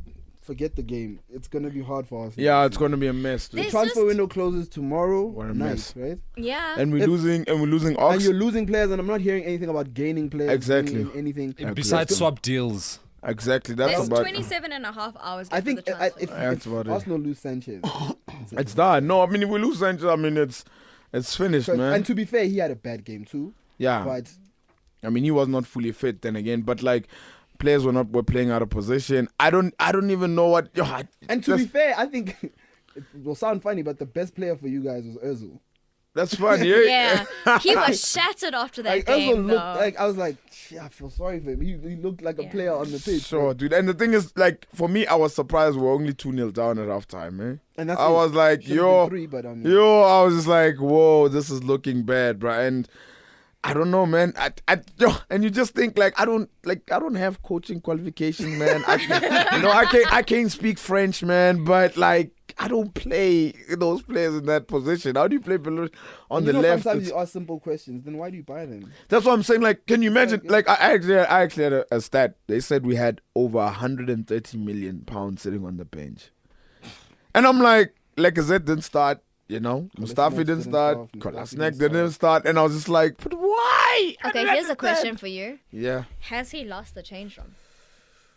forget the game. It's gonna be hard for us. Yeah, it's gonna be a mess, dude. The There's transfer just- window closes tomorrow We're a night, mess. right? Yeah. And we're If- losing And Ox. you're losing players, and I'm not hearing anything about gaining players. Exactly. Anything. Besides swap deals. Exactly. That's There's about 27 and a half hours I left think of the transfer. That's if about it. Arsenal lose Sanchez, it's done. No, I mean, if we lose Sanchez, I mean, it's finished, man. And to be fair, he had a bad game too. Yeah. But I mean, he was not fully fit then again, but like players were playing out of position. I don't even know what. and to be fair, I think it will sound funny, but the best player for you guys was Özil. that's funny. Yeah. Yeah. He was shattered after that Like game, Özil though. looked like, I was like, "Shit, I feel sorry for him. He looked like a Yeah. player on the pitch. Sure, dude. And the thing is, like, for me, I was surprised we're only 2-0 down at halftime, man. And that's I it. was like, Should've yo, been 3, but I mean, I was just like, whoa, this is looking bad, bro. And I don't know, man. And you just think like I don't have coaching qualifications, man. I can't speak French, man. But like I don't play those players in that position. How do you play below on you the know, left? sometimes you ask simple questions. Then why do you buy them? That's what I'm saying. Like, can you imagine? Yeah. Like, I actually had a stat. They said we had over 130 million pounds sitting on the bench, and I'm like Lacazette didn't start. You know, Mustafi didn't start. Kolasinac didn't start, and I was just like, but why? I Okay, don't here's a understand. question for you. Yeah, Has he lost the change room?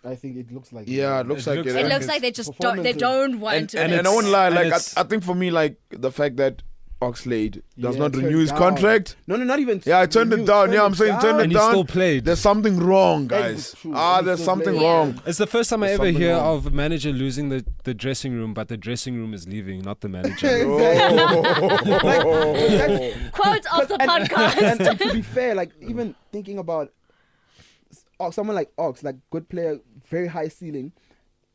I think it looks like yeah, it looks It like looks it. It like looks it's like they just don't want and, to. and, and and I won't it's- lie, and like it's- I think for me, like the fact that Oxlade does Yeah, not turned renew his down. contract. No, not even. Yeah, I turned it down. Yeah, I'm saying turn it And he down. still played. There's something wrong, That guys. is true. And he There's still something played. wrong. It's the first time I There's ever something hear wrong. of a manager losing the dressing room, but the dressing room is leaving, not the manager. Quote off the podcast. and to be fair, like even thinking about someone like Ox, like good player, very high ceiling,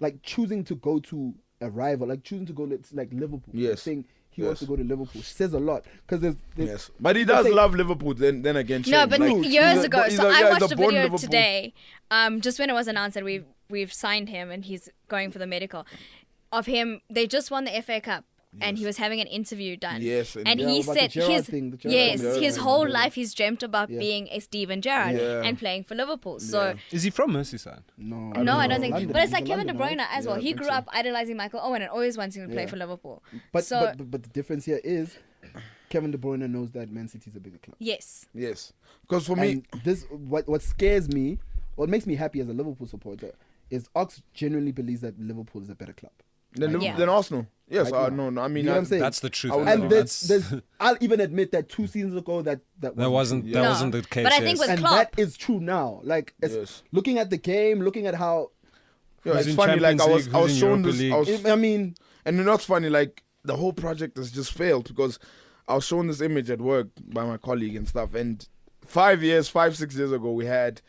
like choosing to go to a rival, like choosing to go to like Liverpool. Yes. Saying he wants Yes. to go to Liverpool says a lot because there's Yes, but he does say- love Liverpool. Then again, No, Shane. but Like, True, years he's a- ago. he's So a- I yeah, he's watched a born video Liverpool. today. Just when it was announced that we've signed him and he's going for the medical. Of him, they just won the FA Cup. And he was having an interview done. Yes, and Yeah, he about the said Gerrard his thing, the Gerrard yes, thing. his Yeah, whole yeah. life he's dreamt about Yeah. being a Steven Gerrard Yeah. and playing for Liverpool. So Yeah. Is he from Merseyside? no, no, I don't think. London. But it's He's like a Kevin De Londoner, Bruyne right? as well. Yeah, I He think grew so. up idolizing Michael Owen and always wanting to play Yeah. for Liverpool. But, so but the difference here is Kevin De Bruyne knows that Man City is a bigger club. yes, Yes, because for me, And this what scares me, what makes me happy as a Liverpool supporter, is Ox genuinely believes that Liverpool is a better club. Yeah. than Arsenal. Yes, Right now. no. I mean, You know what I'm saying? That's the truth. I would- And No, there's I'll even admit that 2 seasons ago that wasn't Yeah. that wasn't the case. But I think yes. with and Klopp- that is true now. Like Yes. looking at the game, looking at how yeah, Who's it's in funny. Like Champions League, I who's was in shown Europa this. League? I mean, And you know what's funny? Like the whole project has just failed because I was shown this image at work by my colleague and stuff. And 6 years ago, we had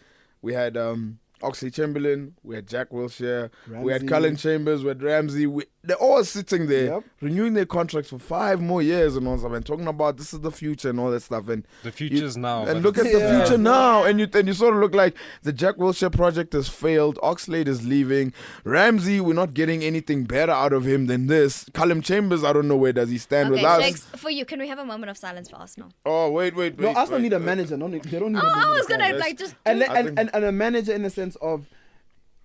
Oxley Chamberlain, we had Jack Wilshere, we had Ramsey. Cullen Chambers, we had Ramsey. They're all sitting there Yep. renewing their contracts for 5 more years and all stuff, and talking about this is the future and all that stuff. And the future's now. and but look at it's- the Yeah. future now, and you sort of look like the Jack Wilshere project has failed. Oxlade is leaving. Ramsey, we're not getting anything better out of him than this. Callum Chambers, I don't know where does he stand okay. with us. Jakes, for you, can we have a moment of silence for Arsenal? Oh wait. no, Arsenal need a manager. No, they don't need. Oh, a I manager. was gonna yes. like just. and, I think- and a manager in the sense of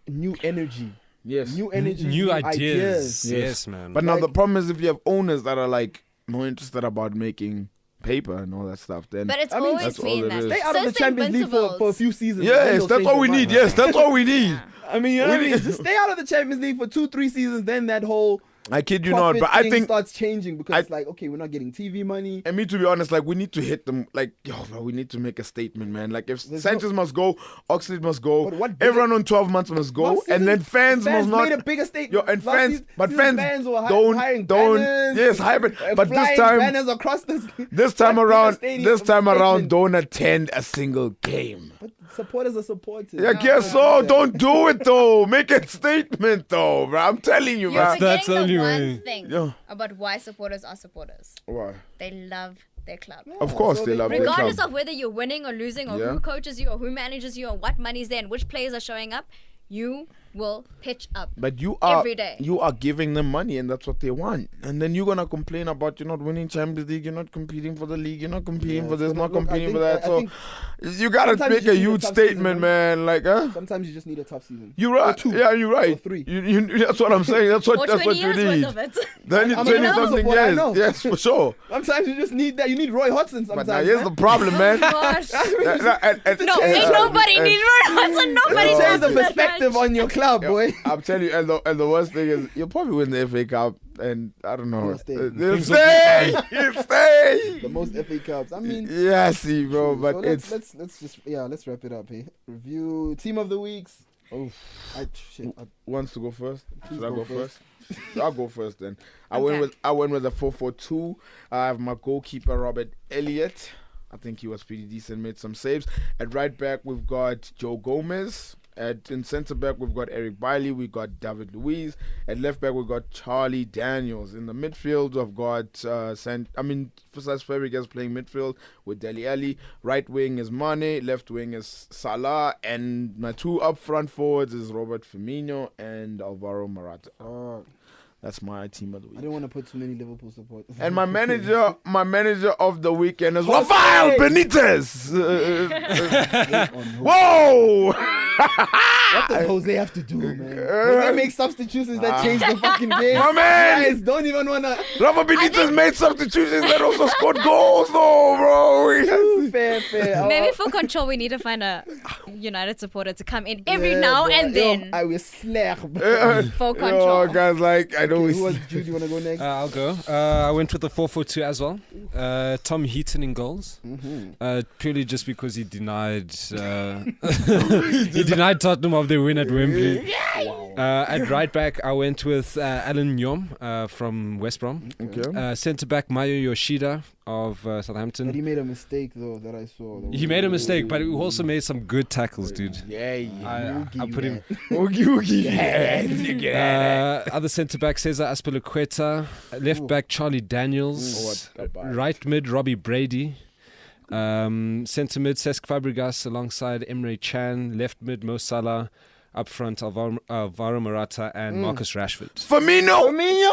new energy, Yes. new energy, new ideas. Yes, man. But now Like- the problem is if you have owners that are like more interested about making paper and all that stuff, then But it's I mean, always that's all been it that. is. Stay out of the Since Champions League for a Invincibles. few seasons. yes, then they'll that's change all their we mind. need. Yes, that's all we need. Yeah. I mean, you know what I We mean, need- just stay out of the Champions League for 2-3 seasons. Then that whole I kid you not, profit but I thing think. starts changing because it's like, okay, we're not getting TV money. And me, to be honest, like we need to hit them. Like, bro, we need to make a statement, man. Like, if There's Sanchez must go, Oxlade must go, But what bigger- everyone on 12 months must go, Last and then season, fans must not. made a bigger statement. Yo, and Last fans, season- but season fans were hiring don't. banners, Yes, hype. But this flying time, banners across the. this time What bigger around, stadium statement? don't attend a single game. But supporters are supporters. Yeah, guess so. Don't do it though. Make a statement though, bro. I'm telling you, You're man. That's forgetting the only the way. one thing Yeah. about why supporters are supporters. Why? They love their club. Of course, So they they- love their Regardless club. of whether you're winning or losing, or Yeah. who coaches you, or who manages you, or what money's there, and which players are showing up, you will pitch up. But you are every day. you are giving them money, and that's what they want. And then you're gonna complain about you're not winning Champions League, you're not competing for the league, you're not competing for this, so not look, I competing think- for that. I So think you gotta sometimes make you a just need a huge tough season, statement, man. man. Like, huh? Sometimes you just need a tough season. You're right. Or two. Yeah, you're right. Or three. That's what I'm saying. That's Or what 20 you years need. worth of it. Then I'm 20 a something supporter, I years. know. Yes, for sure. Sometimes you just need that. You need Roy Hodgson But sometimes. now here's man. the problem, man. Gosh. No, No, ain't nobody need Roy Hodgson. Nobody Change does the that perspective much. on your club, boy. I'm telling you, and the worst thing is you'll probably win the FA Cup, and I don't know. You'll stay. You'll stay. You'll stay. The most FA Cups. I mean, Yeah, see, bro, but so it's let's wrap it up. Hey, review team of the weeks. Oof. Shit. Wants to go first? Should I go go first. first? I'll go first then. I Okay. went with a 4-4-2. I have my goalkeeper Robert Elliott. I think he was pretty decent, made some saves. At right back we've got Joe Gomez. In centre back we've got Eric Bailey. We got David Luiz. At left back we've got Charlie Daniels. In the midfield we've got Fasas Fabregas playing midfield with Dele Alli. Right wing is Mane. Left wing is Salah. And my two up front forwards is Robert Firmino and Alvaro Morata. That's my team of the I week. didn't want to put too many Liverpool supporters. And my manager of the weekend is Rafael Benitez. Whoa! What does Jose have to do, man? Jose makes substitutions that change the fucking game. My man! Guys, don't even wanna. Rafa Benitez made substitutions that also scored goals, though, bro. Fair. Maybe for control, we need to find a United supporter to come in every Yeah, now boy. and then I will slap. for control. Guys, like, I know Who was Jude? You wanna go next? I'll go. I went with the 4-4-2 as well. Tom Heaton in goals. Purely just because he denied he denied Tottenham of their win at Wembley. At right back, I went with Alan Nyom from West Brom. Okay. Centre back Mayo Yoshida of But Southampton. he made a mistake though that I saw. He made a mistake, but he also made some good tackles, dude. Yeah. I put him. Other centre back Cesar Azpilicueta. Left back Charlie Daniels. Right mid Robbie Brady. Centre mid Cesc Fabregas alongside Emre Can. Left mid Mo Salah. Up front Alvaro Morata and Marcus Rashford. Firmino! Firmino,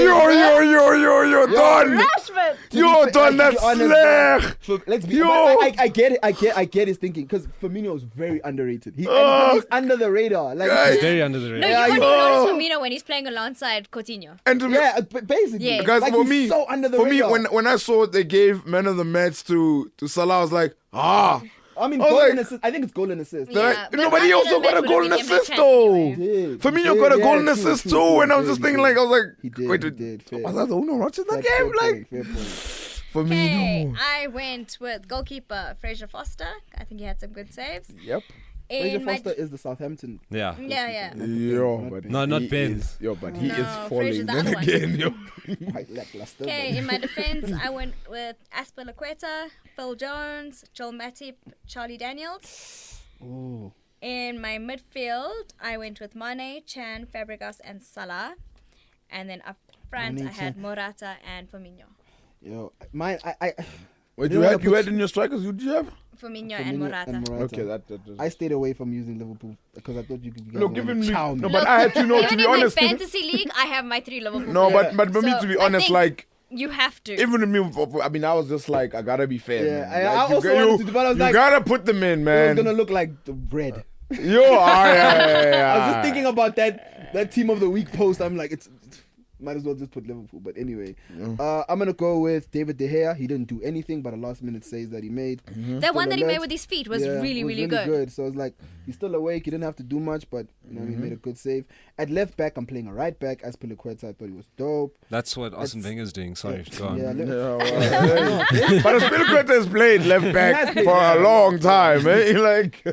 You're done! Rashford. You're done, that's slack! So let's be. Yo. I get it. I get his thinking because Firmino is very underrated. He's under the radar. Like Guys. Very under the No, radar. you Yeah, only you- notice Firmino when he's playing alongside Coutinho. And to be, yeah, basically. Yeah. guys, like for he's me, so under the for me, radar. when I saw they gave man of the match to Salah, I was like, I mean, I was goal like- and assist. I think it's goal and assist. Yeah, but nobody under also the got a match goal would and have been assist Emre Can though. anyway. Firmino got a goal and assist too, and I was just thinking like, I was like, He did. wait, He did. Fair. was that the Uno Roches that Fair game? Like, point, fair point. Okay, Firmino. I went with goalkeeper Fraser Foster. I think he had some good saves. Yep. Fraser In my Foster is the Southampton. Yeah. yeah. Yo, but No, not he Ben. is- Yo, but he No, is Fraser falling. the Then other one. again, yo. Quite lackluster. Okay, in my defense, I went with Azpilicueta, Phil Jones, Joel Matip, Charlie Daniels. Oh, In my midfield, I went with Mane, Chan, Fabregas, and Salah. And then up front, Mane, I had Chan. Morata and Firmino. yo, mine. I Wait, You you know had what, in your strikers? Who did you have? Firmino and Morata. Okay, that I stayed away from using Liverpool because I thought you could. Look, even me. chow No, but I had to know. To Even be in honest, my fantasy league, I have my 3 Liverpool no, players. but for me, So to be I honest, think like. you have to. Even to me, I mean, I was just like, I gotta be fair. Yeah, man. I Like, also wanted to do, but I was you like- gotta put them in, It was man. gonna look like the red. Yo, yeah. I was just thinking about that team of the week post. I'm like, it's might as well just put Liverpool. But anyway, I'm gonna go with David De Gea. He didn't do anything, but a last minute saves that he made. That one Still that he made alert. with his feet was Yeah, really, it was really good. So it's like he's still awake. He didn't have to do much, but you know, he made a good save. At left back, I'm playing a right back. As Piliqueta, I thought he was dope. That's what Arsene Wenger's doing. Sorry, go on. Yeah, But Azpilicueta has played left back has played for a left long time, eh? Like,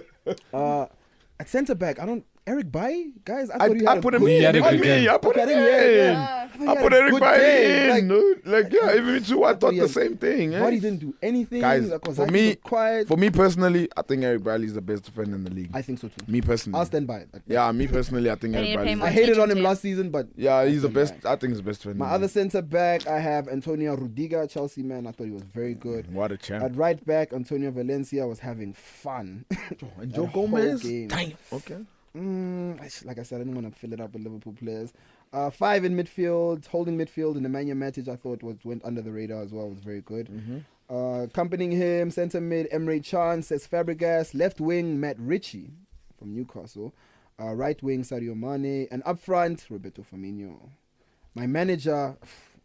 at centre back, Eric Bailly, guys. I I thought he had put a him good in. He had a Not good me. game. I put him Okay, in. yeah. I put Eric Bailly in. Like, yeah, even too. I thought he the had- same thing. Vardy Eh? didn't do anything. Guys, Like, for Kozaki me- looked quiet. For me personally, I think Eric Bailly is the best defender in the league. I think so too. Me personally. I'll stand by it. Yeah, me personally, I think They Eric need to pay Bailly. more I hated on attention him to last season, but Yeah, he's the stand best. by I think he's the best defender. my other centre back, I have Antonio Rudiger, Chelsea man. I thought he was very good. What a champ. At right back, Antonio Valencia was having fun. And that Joe whole Gomez. game. Damn. Okay. Like I said, I didn't want to fill it up with Liverpool players. 5 in midfield, holding midfield, and Nemanja Matic I thought went under the radar as well. Was very good. Accompanying him, centre mid Emre Can, Cesc Fabregas, left wing Matt Ritchie from Newcastle, right wing Sadio Mane, and up front Roberto Firmino. My manager,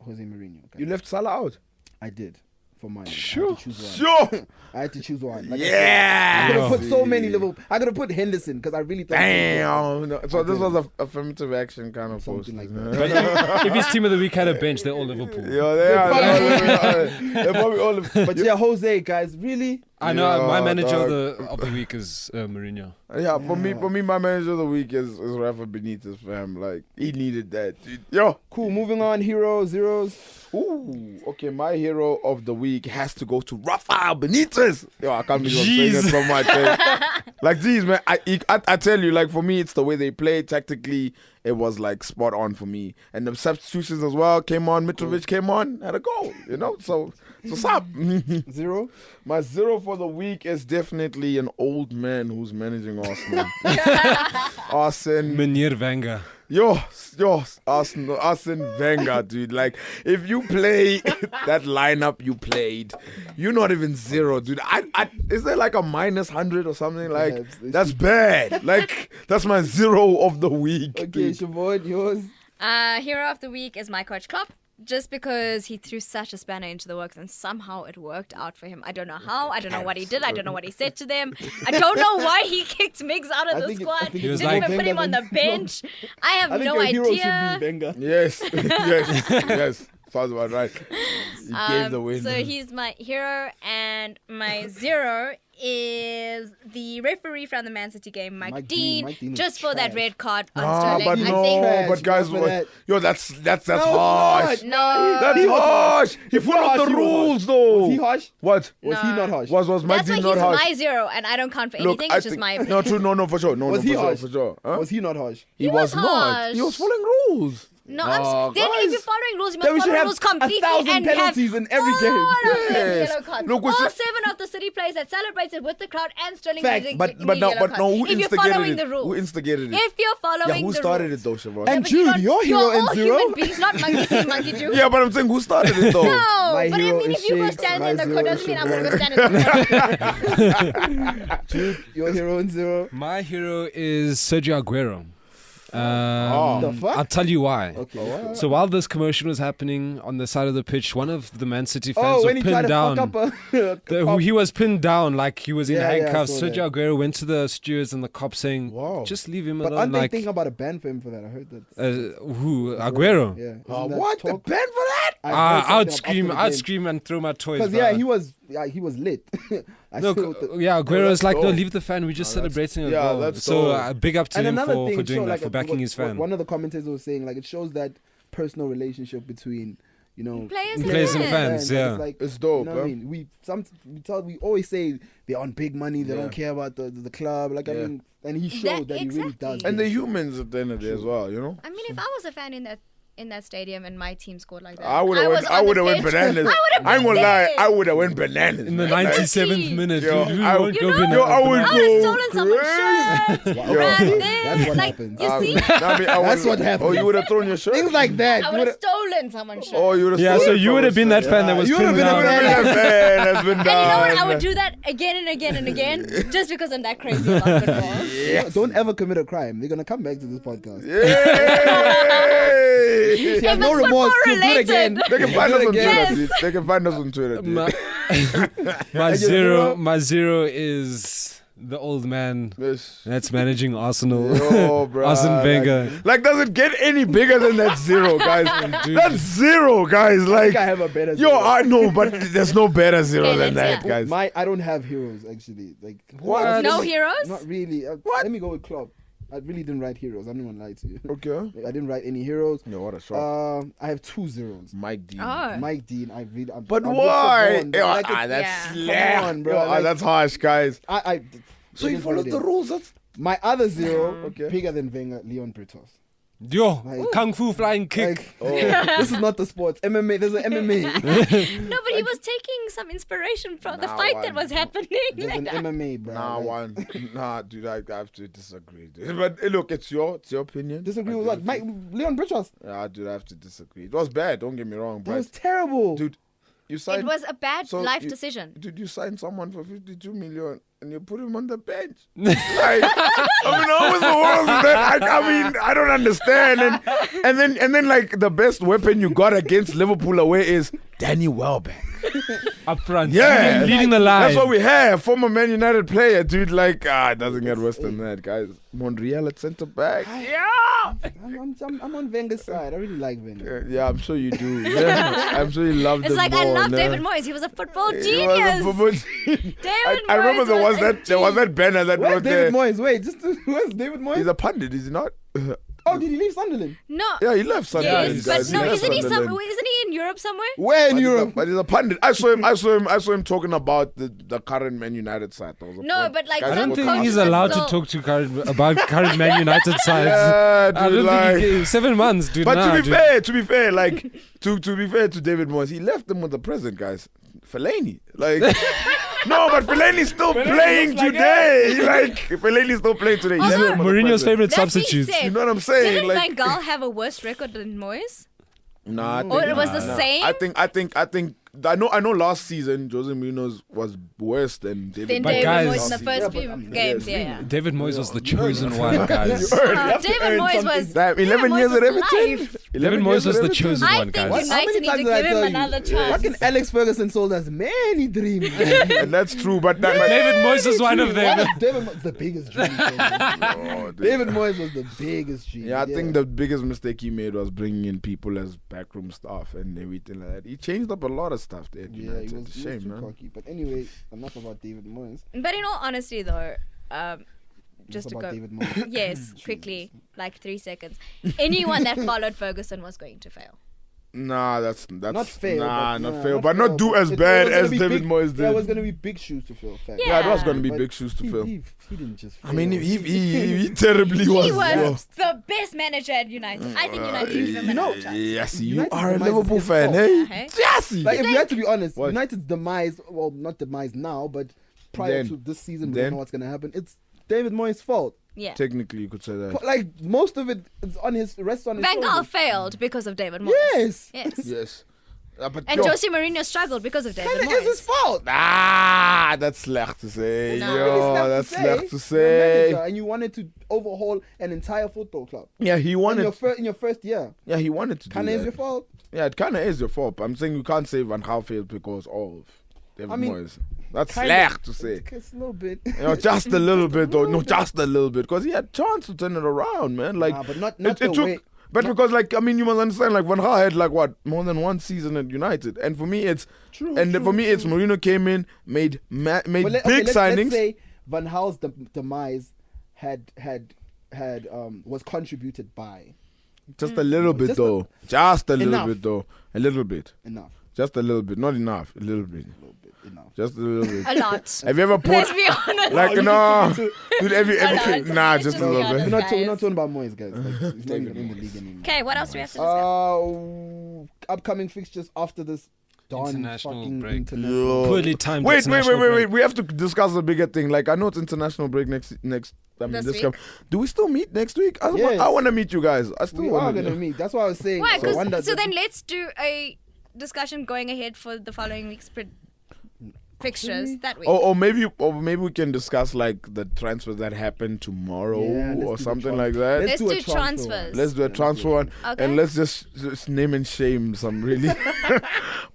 Jose Mourinho. You left Salah out. I did. For mine. Sure. I had to choose one. Sure. I had to choose one. Like Yeah. I could have put so See. many Liverpool. I could have put Henderson because I really thought. Damn. No, so I this did. was a affirmative action kind of post. Something like But if his team of the week had a bench, they're all Liverpool. Yeah, they are. They're probably all. But yeah, Jose, guys, really? I know my Yeah, manager dog. of the week is Mourinho. Yeah, for me, my manager of the week is Rafa Benitez, fam. Like, he needed that. Dude. Yo. Cool. Moving on. Hero, zeros. Ooh. Okay, my hero of the week has to go to Rafa Benitez. Yo, I can't believe I'm saying Jeez. it so much. Eh. Like, geez, man. I tell you, like, for me, it's the way they play. Tactically, it was, like, spot on for me. And the substitutions as well came on. Mitrovic came on, had a goal, you know? So stop. Zero. My zero for the week is definitely an old man who's managing Arsenal. Arsene. Meneer Wenger. Yo, Arsene Wenger, dude. Like, if you play that lineup you played, you're not even zero, dude. Is there like a minus 100 or something? Like, Yeah, it's- that's bad. Like, that's my zero of the week. Okay, dude. Siobhan, yours. Hero of the week is my coach Klopp. Just because he threw such a spanner into the works and somehow it worked out for him. I don't know how. I don't know what he did. I don't know what he said to them. I don't know why he kicked Miggs out of I the think it- I squad. think He it was Didn't like- even put him on the bench. I have I think no your hero should idea. be Wenger. Yes, yes. Sounds about right. He gave the win. So he's my hero, and my zero is the referee from the Man City game, Mike, Mike Dean, Dean. Mike Dean was just for that trash. red card on Ah, Sterling. but I no, think Trash, but guys, remember that? yo, that's No, harsh. no. That's harsh. He followed the rules, though. Was he harsh? What? Was he No. not harsh? Was Mike That's Dean why not he's harsh? my zero, and I don't count for Look, anything. I It's just think, my opinion. no, true, no, for sure, no, Was no, he for sure, harsh? for sure. Huh? Was he not harsh? He was not. harsh. He was following rules. No, Oh, then if guys. you're following rules, you Then we must should follow have rules completely 1,000 and have penalties in every all game. of them Yes. yellow cards. Look, we all should- 7 of the City players that celebrated with the crowd and Sterling Facts, getting But getting no, yellow but no. cards. Who If you're instigated following it? the rules. Who instigated it? If you're following Yeah, who the started rules. it though, Siobhan? And But you're Jude, not- your hero you're and all zero. human beings, not monkey see, monkey do. Yeah, but I'm saying who started it though? No, My but I hero mean, is if you go Shakes, stand my in the zero court, is doesn't mean I'm going to Siobhan. go stand in the court. Jude, your hero and zero. My hero is Sergio Aguero. The fuck? I'll tell you why. Okay. So while this commotion was happening on the side of the pitch, one of the Man City fans Oh, was when he tried pinned to down. fuck up a He was pinned down like he was in Yeah, yeah, I handcuffs. saw Sergio Aguero went to the stewards and the cops saying, Wow. "Just leave him But alone." aren't they Like thinking about a ban for him for that? I heard that. who? Aguero. Yeah. What? The ban for that? I'd scream and throw my toys. Because yeah, brother. he was lit. I Look, still th- yeah, Aguero that's is like, no, dope. leave the fan. We're just celebrating as yeah, well. that's So dope. big up to and him another thing, for doing sure, that, like, for backing his fan. One of the commentators was saying, like, it shows that personal relationship between, Players and fans, yeah. It's like, It's dope, You know what I huh? mean? We always say they're on big money. They don't care about the club. Like I Yeah. mean, and he showed that he really exactly. does. And care. the humans at the end of the day as well, you know? I mean, if I was a fan in that stadium and my team scored like that, I would have went bananas. I ain't gonna lie, I would have went bananas. In the man. Like, 97th minute, Yo, who I- won't go yo, banana- I would I go would have stolen someone's crazy. shirt, Wow. ran See? there. That's what like, happens. You see? That's what happens. Oh, you would have thrown your shirt? Things like that. I You would have would've- stolen someone's shirt. Oh, you would have Yeah, so you would have been that fan that was You would've pinned been a down. fan. That's been And you know what? I done. would do that again and again and again just because I'm that crazy about football. Yes. Don't ever commit a crime. They're gonna come back to this podcast. Yay! She has If no it's remorse. football She'll do it again. related. They can find us on Twitter, Yes. dude. They can find us on Twitter, dude. My And your zero? my zero is the old man Yes. that's managing Arsenal. Yo, bro. Arsene Wenger. Like, does it get any bigger than that zero, guys? That's zero, guys. I Like, think I have a better. yo, zero. I know, but there's no better zero Okay, than let's that, guys. I don't have heroes actually. Like What? No heroes? Not really. What? Let me go with Klopp. I really didn't write heroes. I'm not gonna lie to you. Okay. I didn't write any heroes. Yeah, what a shock. I have 2 zeros. Mike Dean. Oh. Mike Dean, I'm But I'm why? good for Vaughn, but like That's Yeah. slack. Come on, bro, Yo, like- that's harsh, guys. I So it you is what followed it the is. rules. That's My other zero, Okay. bigger than Wenger, Leon Britos. Yo, Like- kung fu flying kick. Like, this is not the sports. MMA, there's an MMA. No, but he was taking some inspiration from the Nah, fight why? that was happening. There's an MMA, bro. nah, Like, one. Nah, dude, I have to disagree. Dude. But look, it's your opinion. Disagree I with do what? have Mike, to- Leon Britos. Yeah, dude, I have to disagree. It was bad. Don't get me wrong, That but was terrible. dude, you signed. It was a bad So life you- decision. Dude, you signed someone for 52 million and you put him on the bench. Like, I mean, how is the world is that? I mean, I don't understand. And then like the best weapon you got against Liverpool away is Danny Welbeck. Up front. Yeah. Leading the line. That's what we have. Former Man United player, dude. Like, it doesn't get worse than that, guys. Monreal at centre back. I'm on Wenger's side. I really like Wenger. Yeah, I'm sure you do. Yeah, I'm sure you love It's them like more, I love nah. David Moyes. He was a football He was a genius. football David I remember Moyes there was that banner that Where's wrote David there. Moyes? Wait, where's David Moyes? He's a pundit, is he not? Oh, did he leave Sunderland? No. Yeah, he left Sunderland. Yes, guys. but no, left isn't he Sunderland. isn't he in Europe somewhere? Where in But Europe? But he's a pundit. I saw him talking about the current Man United side. That was a No, point. but like Guys, I don't some think coaches he's are allowed to still- talk to about current Man United sides. Yeah, I dude, don't like, think 7 months, dude. but nah, to dude. be fair, like to be fair to David Moyes, he left them with the present, guys. Fellaini, like no, but Fellaini's still playing today. Like Fellaini's still playing today. He He's left them with the Mourinho's present. favorite That being substitute. said, You know what I'm saying? Didn't Like, Van Gaal have a worse record than Moyes? nah, I Or think- it was the nah. same? I think. I know. Last season, Jose Mourinho's was worse than David. Then But David guys- Moyes in the Yeah, first but few I mean, games, yes, yeah. David Moyes was the chosen one, guys. David Moyes was. Damn, 11 David years Moyes at was Everton. life. 11 David years Moyes was at the Everton. chosen I one, think guys. How many United need times to did I give tell him you? another Fucking chance. Alex Ferguson sold us many dreams. man. And that's true, but that. David Moyes is one of them. David Moyes, the biggest dream. Oh, dude. David Moyes was the biggest dream. Yeah, I think the biggest mistake he made was bringing in people as backroom staff and everything like that. He changed up a lot of stuff there. At Yeah, United. he was Shame, too man. cocky. But anyway, enough about David Moyes. But in all honesty, though, just to Enough go. about David Moyes. Yes, quickly, like 3 seconds. Anyone that followed Ferguson was going to fail. Nah, that's Not fail. Nah, but, not yeah, fail, but not do as It bad was gonna as be David big- Moyes did. There was going to be big shoes to fill. Fact. Yeah, it was Yeah. going to be But big shoes to fill. He didn't just. I mean, fail. he terribly was. He yeah. was the best manager at United. I think United should give him another chance. Yes, you United's are a demise is Liverpool his fan, fault. hey? Hey? Yes. Like, if you had to be honest, What? United's demise, well, not demise now, but prior Then. to this season, we Then. don't know what's going to happen. It's David Moyes' fault. Yeah. Technically, you could say that. But, like, most of it is on rests on his Van Gaal shoulders. failed because of David Moyes. Yes. Yes. Yes. But And yo, Jose Mourinho struggled because of David Kinda is his Moyes. fault. that's slecht to say. No. Yo, that's slecht to You're a say. manager and you wanted to overhaul an entire football club. Yeah, he In wanted. in your first year. Yeah, he wanted to do Kinda is that. your fault. Yeah, it kind of is your fault. But I'm saying you can't say Van Gaal failed because of David I mean, Moyes. That's Kinda. slecht to say. It's a little bit. You know, just a little bit though. No, just a little bit, because he had chance to turn it around, man. Like, Nah, but not it the took. way. But because, like, I mean, you must understand, like, Van Gaal had, like, what, more than one season at United. And for me, it's... True, and true, for me, it's true. Mourinho came in, made But big let's signings. say Van Gaal's demise was contributed by Just a little bit, Just though. Just a little enough. bit, though. A little bit. enough. Just a little bit. Not enough. A little bit. Enough. Just a little bit. A lot. Have you ever put... Let's be honest. Like, no. Dude, lot. nah, just a Let's be little honest. bit. We're not Guys. talking about Moyes, guys. Like, he's not even in the league anymore. Okay, what else do we have to discuss? Upcoming fixtures after this darn International fucking break. international. Poorly timed Wait. international break. We have to discuss a bigger thing. Like, I know it's international break next. This week? Do we still meet next week? Yes. I want to meet you guys. I still We want are gonna meet. That's what I was saying. Why? So one 'Cause- that- so then let's do a discussion going ahead for the following week's fixtures that week. Or maybe we can discuss like the transfers that happen tomorrow Yeah, let's do or the something tran- like that. Let's do a do transfer transfers. one. Let's do a transfer one, Okay. and let's just name and shame some really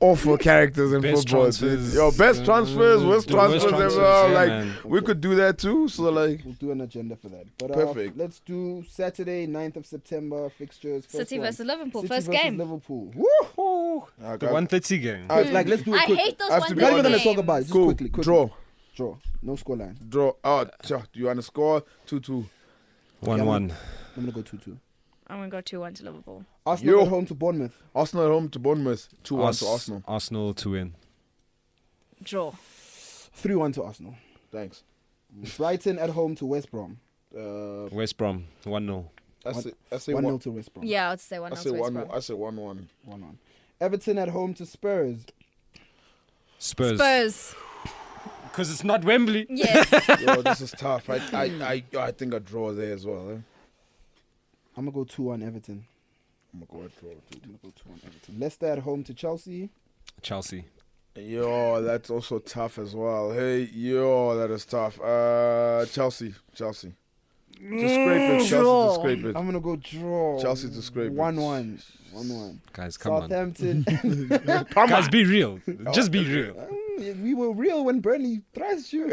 awful characters in Best football. transfers. Dude. Yo, best transfers, worst The worst transfers transfers, ever. yeah, Like man. we could do that too. So like, We'll do an agenda for that. But Perfect. let's do Saturday, 9th of September fixtures. First City one. versus Liverpool, City first versus game. Liverpool. Woo! The 1:30 game. Like let's do it I quick. hate those I have to be Not even honest. gonna talk about it. Just cool. quickly. Draw. Draw. No scoreline. Draw. Oh, do you want to score 2-2? 1-1. I'm gonna go 2-2. I'm gonna go 2-1 to Liverpool. Arsenal at home to Bournemouth. Arsenal at home to Bournemouth. 2-1 to Arsenal. Arsenal to win. Draw. 3-1 to Arsenal. Thanks. Brighton at home to West Brom. West Brom 1-0. I say 1-0 to West Brom. Yeah, I'd say 1-0 to West Brom. I say 1-1. 1-1. Everton at home to Spurs. Spurs. Because it's not Wembley. Yes. Yo, this is tough. I think a draw there as well. I'm gonna go 2-1 Everton. I'm gonna go a draw. I'm gonna go 2-1 Everton. Leicester at home to Chelsea. Chelsea. Yo, that's also tough as well. Hey, yo, that is tough. Chelsea. To scrape it. Chelsea to scrape it. I'm gonna go draw. Chelsea to scrape it. 1-1. 1-1. Guys, come on. Southampton. Guys, be real. Just be real. We were real when Burnley thrashed you.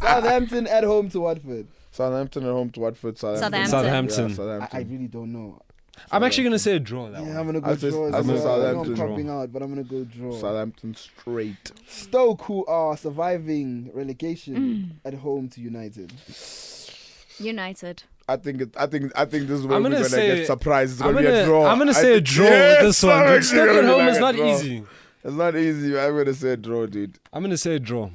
Southampton at home to Watford. Southampton at home to Watford. Southampton. Yeah, Southampton. I really don't know. I'm actually going to say a draw. That Yeah, one. I'm gonna go I say- draw. I as say well. I know Southampton I'm draw. popping out, but I'm gonna go draw. Southampton straight. Stoke, who are surviving relegation at home to United. United. I think this is where I'm we're gonna gonna say- get surprised. It's I'm gonna be a draw. gonna say a draw Yes, with this one. I'm Dude. Stoke actually at gonna home be is like not a draw. easy. It's not easy. I'm gonna say a draw, dude. I'm going to say a draw.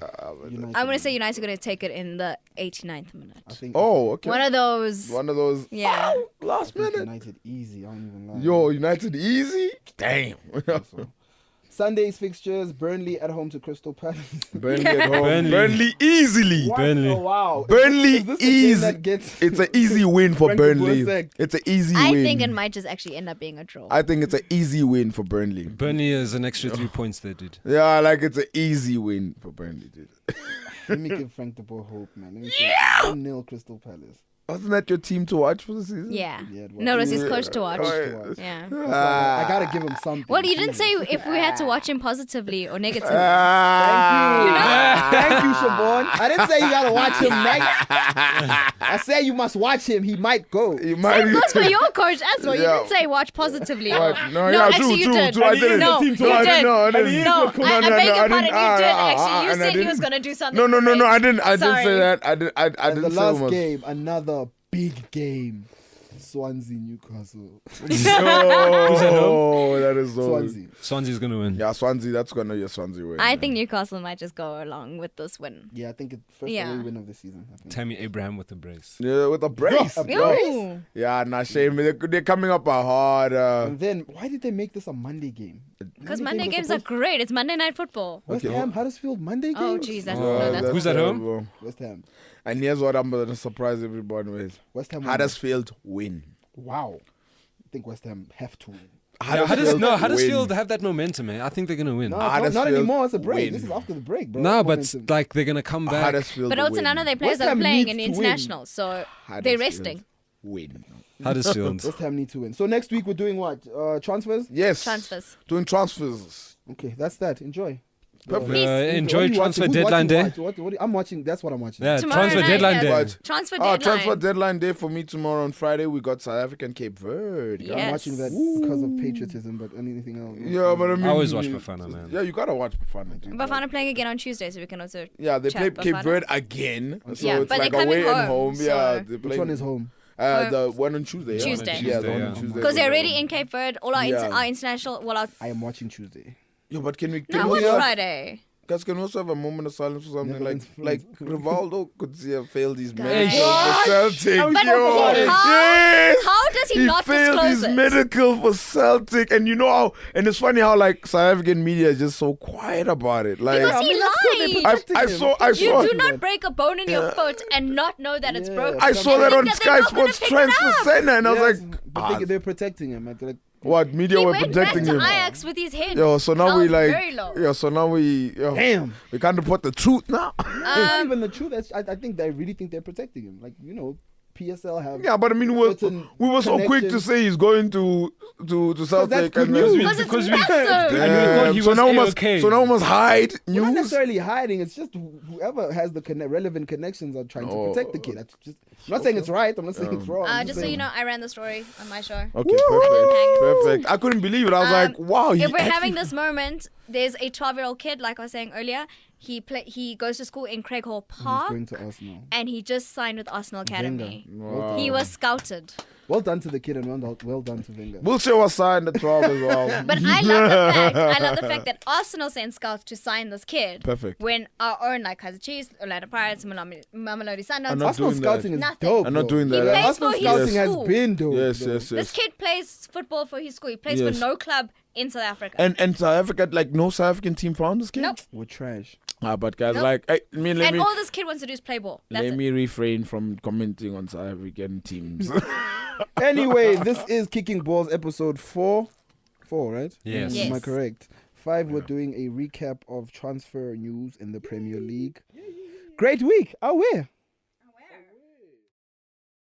United. I'm gonna say United are gonna take it in the 89th minute. I think. Oh, okay. One of those. One of those. Yeah. Last I think minute. United easy. I don't even lie. Yo, United easy. Damn. So. Sunday's fixtures: Burnley at home to Crystal Palace. Burnley at home. Burnley. Burnley easily. What? Burnley. Oh, wow. Burnley Is this the game easy. that gets- It's an easy win for Frank Burnley. Boateng. It's an easy I win. think it might just actually end up being a draw. I think it's an easy win for Burnley. Burnley is an extra 3 points there, dude. Yeah, like it's an easy win for Burnley, dude. Let me give Frank de Boer hope, man. Let me say 1-0 Crystal Palace. Wasn't that your team to watch for the season? Yeah. Yeah, it was. No, it was his coach to watch. Coach to watch. Yeah. I gotta give him something. Well, you didn't say if we had to watch him positively or negatively. Thank you, Chervon. I didn't say you gotta watch him, man. I say you must watch him. He might go. You might Same goes for your coach as well. You Yeah. didn't say watch positively. What? No, No, yeah, actually you did. I didn't. No, you I did. didn't. No, I didn't. No, I beg your pardon. You did actually. You and I said he was didn't- gonna do something. No, great. I didn't. I didn't say Sorry. that. I didn't. I And didn't the say last almost. game, another big game. Swansea, Newcastle. Oh, that is so. Swansea. Swansea's going to win. Yeah, Swansea. That's gonna be a Swansea win. I think Newcastle might just go along with this win. Yeah, I think it's first Yeah. away win of the season. I think. Tammy Abraham with the brace. Yeah, with a brace. A bro. Yo. Yeah, nah, shame. They're coming up a hard. And then, why did they make this a Monday game? Because Monday games are great. It's Monday Night Football. West Okay. Ham, Huddersfield, Monday game? Oh, jeez, that's Oh, no, that's Who's at home? terrible. West Ham. And here's what I'm gonna surprise everyone with: West Ham. Huddersfield win. Wow. I think West Ham have to win. Huddersfield have that momentum, man. I think they're going to win. No, it's not Huddersfield anymore. It's a break. win. This is after the break, bro. No, but Momentum. like they're going to come back. Huddersfield But also win. none of their players West are Ham playing needs in the to win. international, so they're Huddersfield resting. Win. Huddersfield. West Ham need to win. So next week we're doing what? Transfers? Yes. Transfers. Doing transfers. Okay, that's that. Enjoy. Perfect. Peace. Enjoy What are you transfer watching? Who's deadline watching day. what? I'm watching. That's what I'm watching. Yeah, Tomorrow transfer night, deadline yeah. day. What? Transfer Oh, deadline. transfer deadline day for me tomorrow on Friday. We got South Africa and Cape Verde. Yeah. I'm Yes. watching that because of patriotism, but anything else? Yeah, but I mean, I always watch Bafana, man. Yeah, you gotta watch Bafana. dude. Bafana playing again on Tuesday, so we can also. Yeah, they play Chat Cape Bafana. Verde again. So Yeah, it's but like they're coming away and home, home. so- Yeah, they're Which playing. one is home? The one on Tuesday. Tuesday. Yeah, the one Yeah. on Tuesday. Because they're already in Cape Verde. All our, Yeah. our international. Well, our. I am watching Tuesday. Yeah, but can we? No, it we was have- Friday. Guys, can we also have a moment of silence for something like Netherlands Rivaldo could have failed his Guys. medical What? for Celtic. But Yo, how- yes! How does he not failed disclose his it? medical for Celtic, and you know how? And it's funny how like South African media is just so quiet about it. Like Because he lied. I saw You do not break a bone in your foot and not know that it's Yeah. broken. I You saw And that think on that Sky they're not gonna Sports pick it up. Transfer Center, and I was Yes, like, but they're protecting him. Like, what media He were went back protecting to him? Ajax with his head. Yo, so now we held like, very low. yo, so now we, yo, damn. we can't report the truth now. It's not even the truth. I think they really think they're protecting him. Like, PSL have. Yeah, but I mean, we certain were so quick to connections. say he's going to Celtic, good and news. Because it's Because we- massive. And we thought he so was now we must, A-okay. so now we must hide We're not news. necessarily hiding. It's just whoever has the relevant connections are trying to protect the kid. That's just. I'm not saying it's right. I'm not saying it's wrong. I'm Just so saying- you know, I ran the story on my show. Okay, perfect. I couldn't believe it. I was like, wow. He If we're actually- having this moment, there's a 12-year-old kid, like I was saying earlier, He goes to school in Craighall He's Park, going to Arsenal. and he just signed with Arsenal Academy. Wow. He was scouted. Well done to the kid and well done to Wenger. Wilshere was signed at 12 as well. But I love the fact that Arsenal sent scouts to sign this kid. Perfect. When our own, like Kaizer Chiefs, Orlando Pirates, Mamelodi Sundowns, not Arsenal doing scouting is Nothing. dope. I'm not bro. doing that. He plays Arsenal for his scouting has school. been dope. Yes, bro. yes, this yes. kid plays football for his school. He plays Yes. for no club in South Africa. And South Africa, like no South African team found this kid? Nope. We're trash. But guys, Nope. like, let And me all this kid wants to do is play ball. That's let it. me refrain from commenting on South African teams. Anyway, this is Kicking Balls episode 4. 4, right? Yes. Am I Yes. correct? 5, we're doing a recap of transfer news in the Premier League. Great week. Oh, where?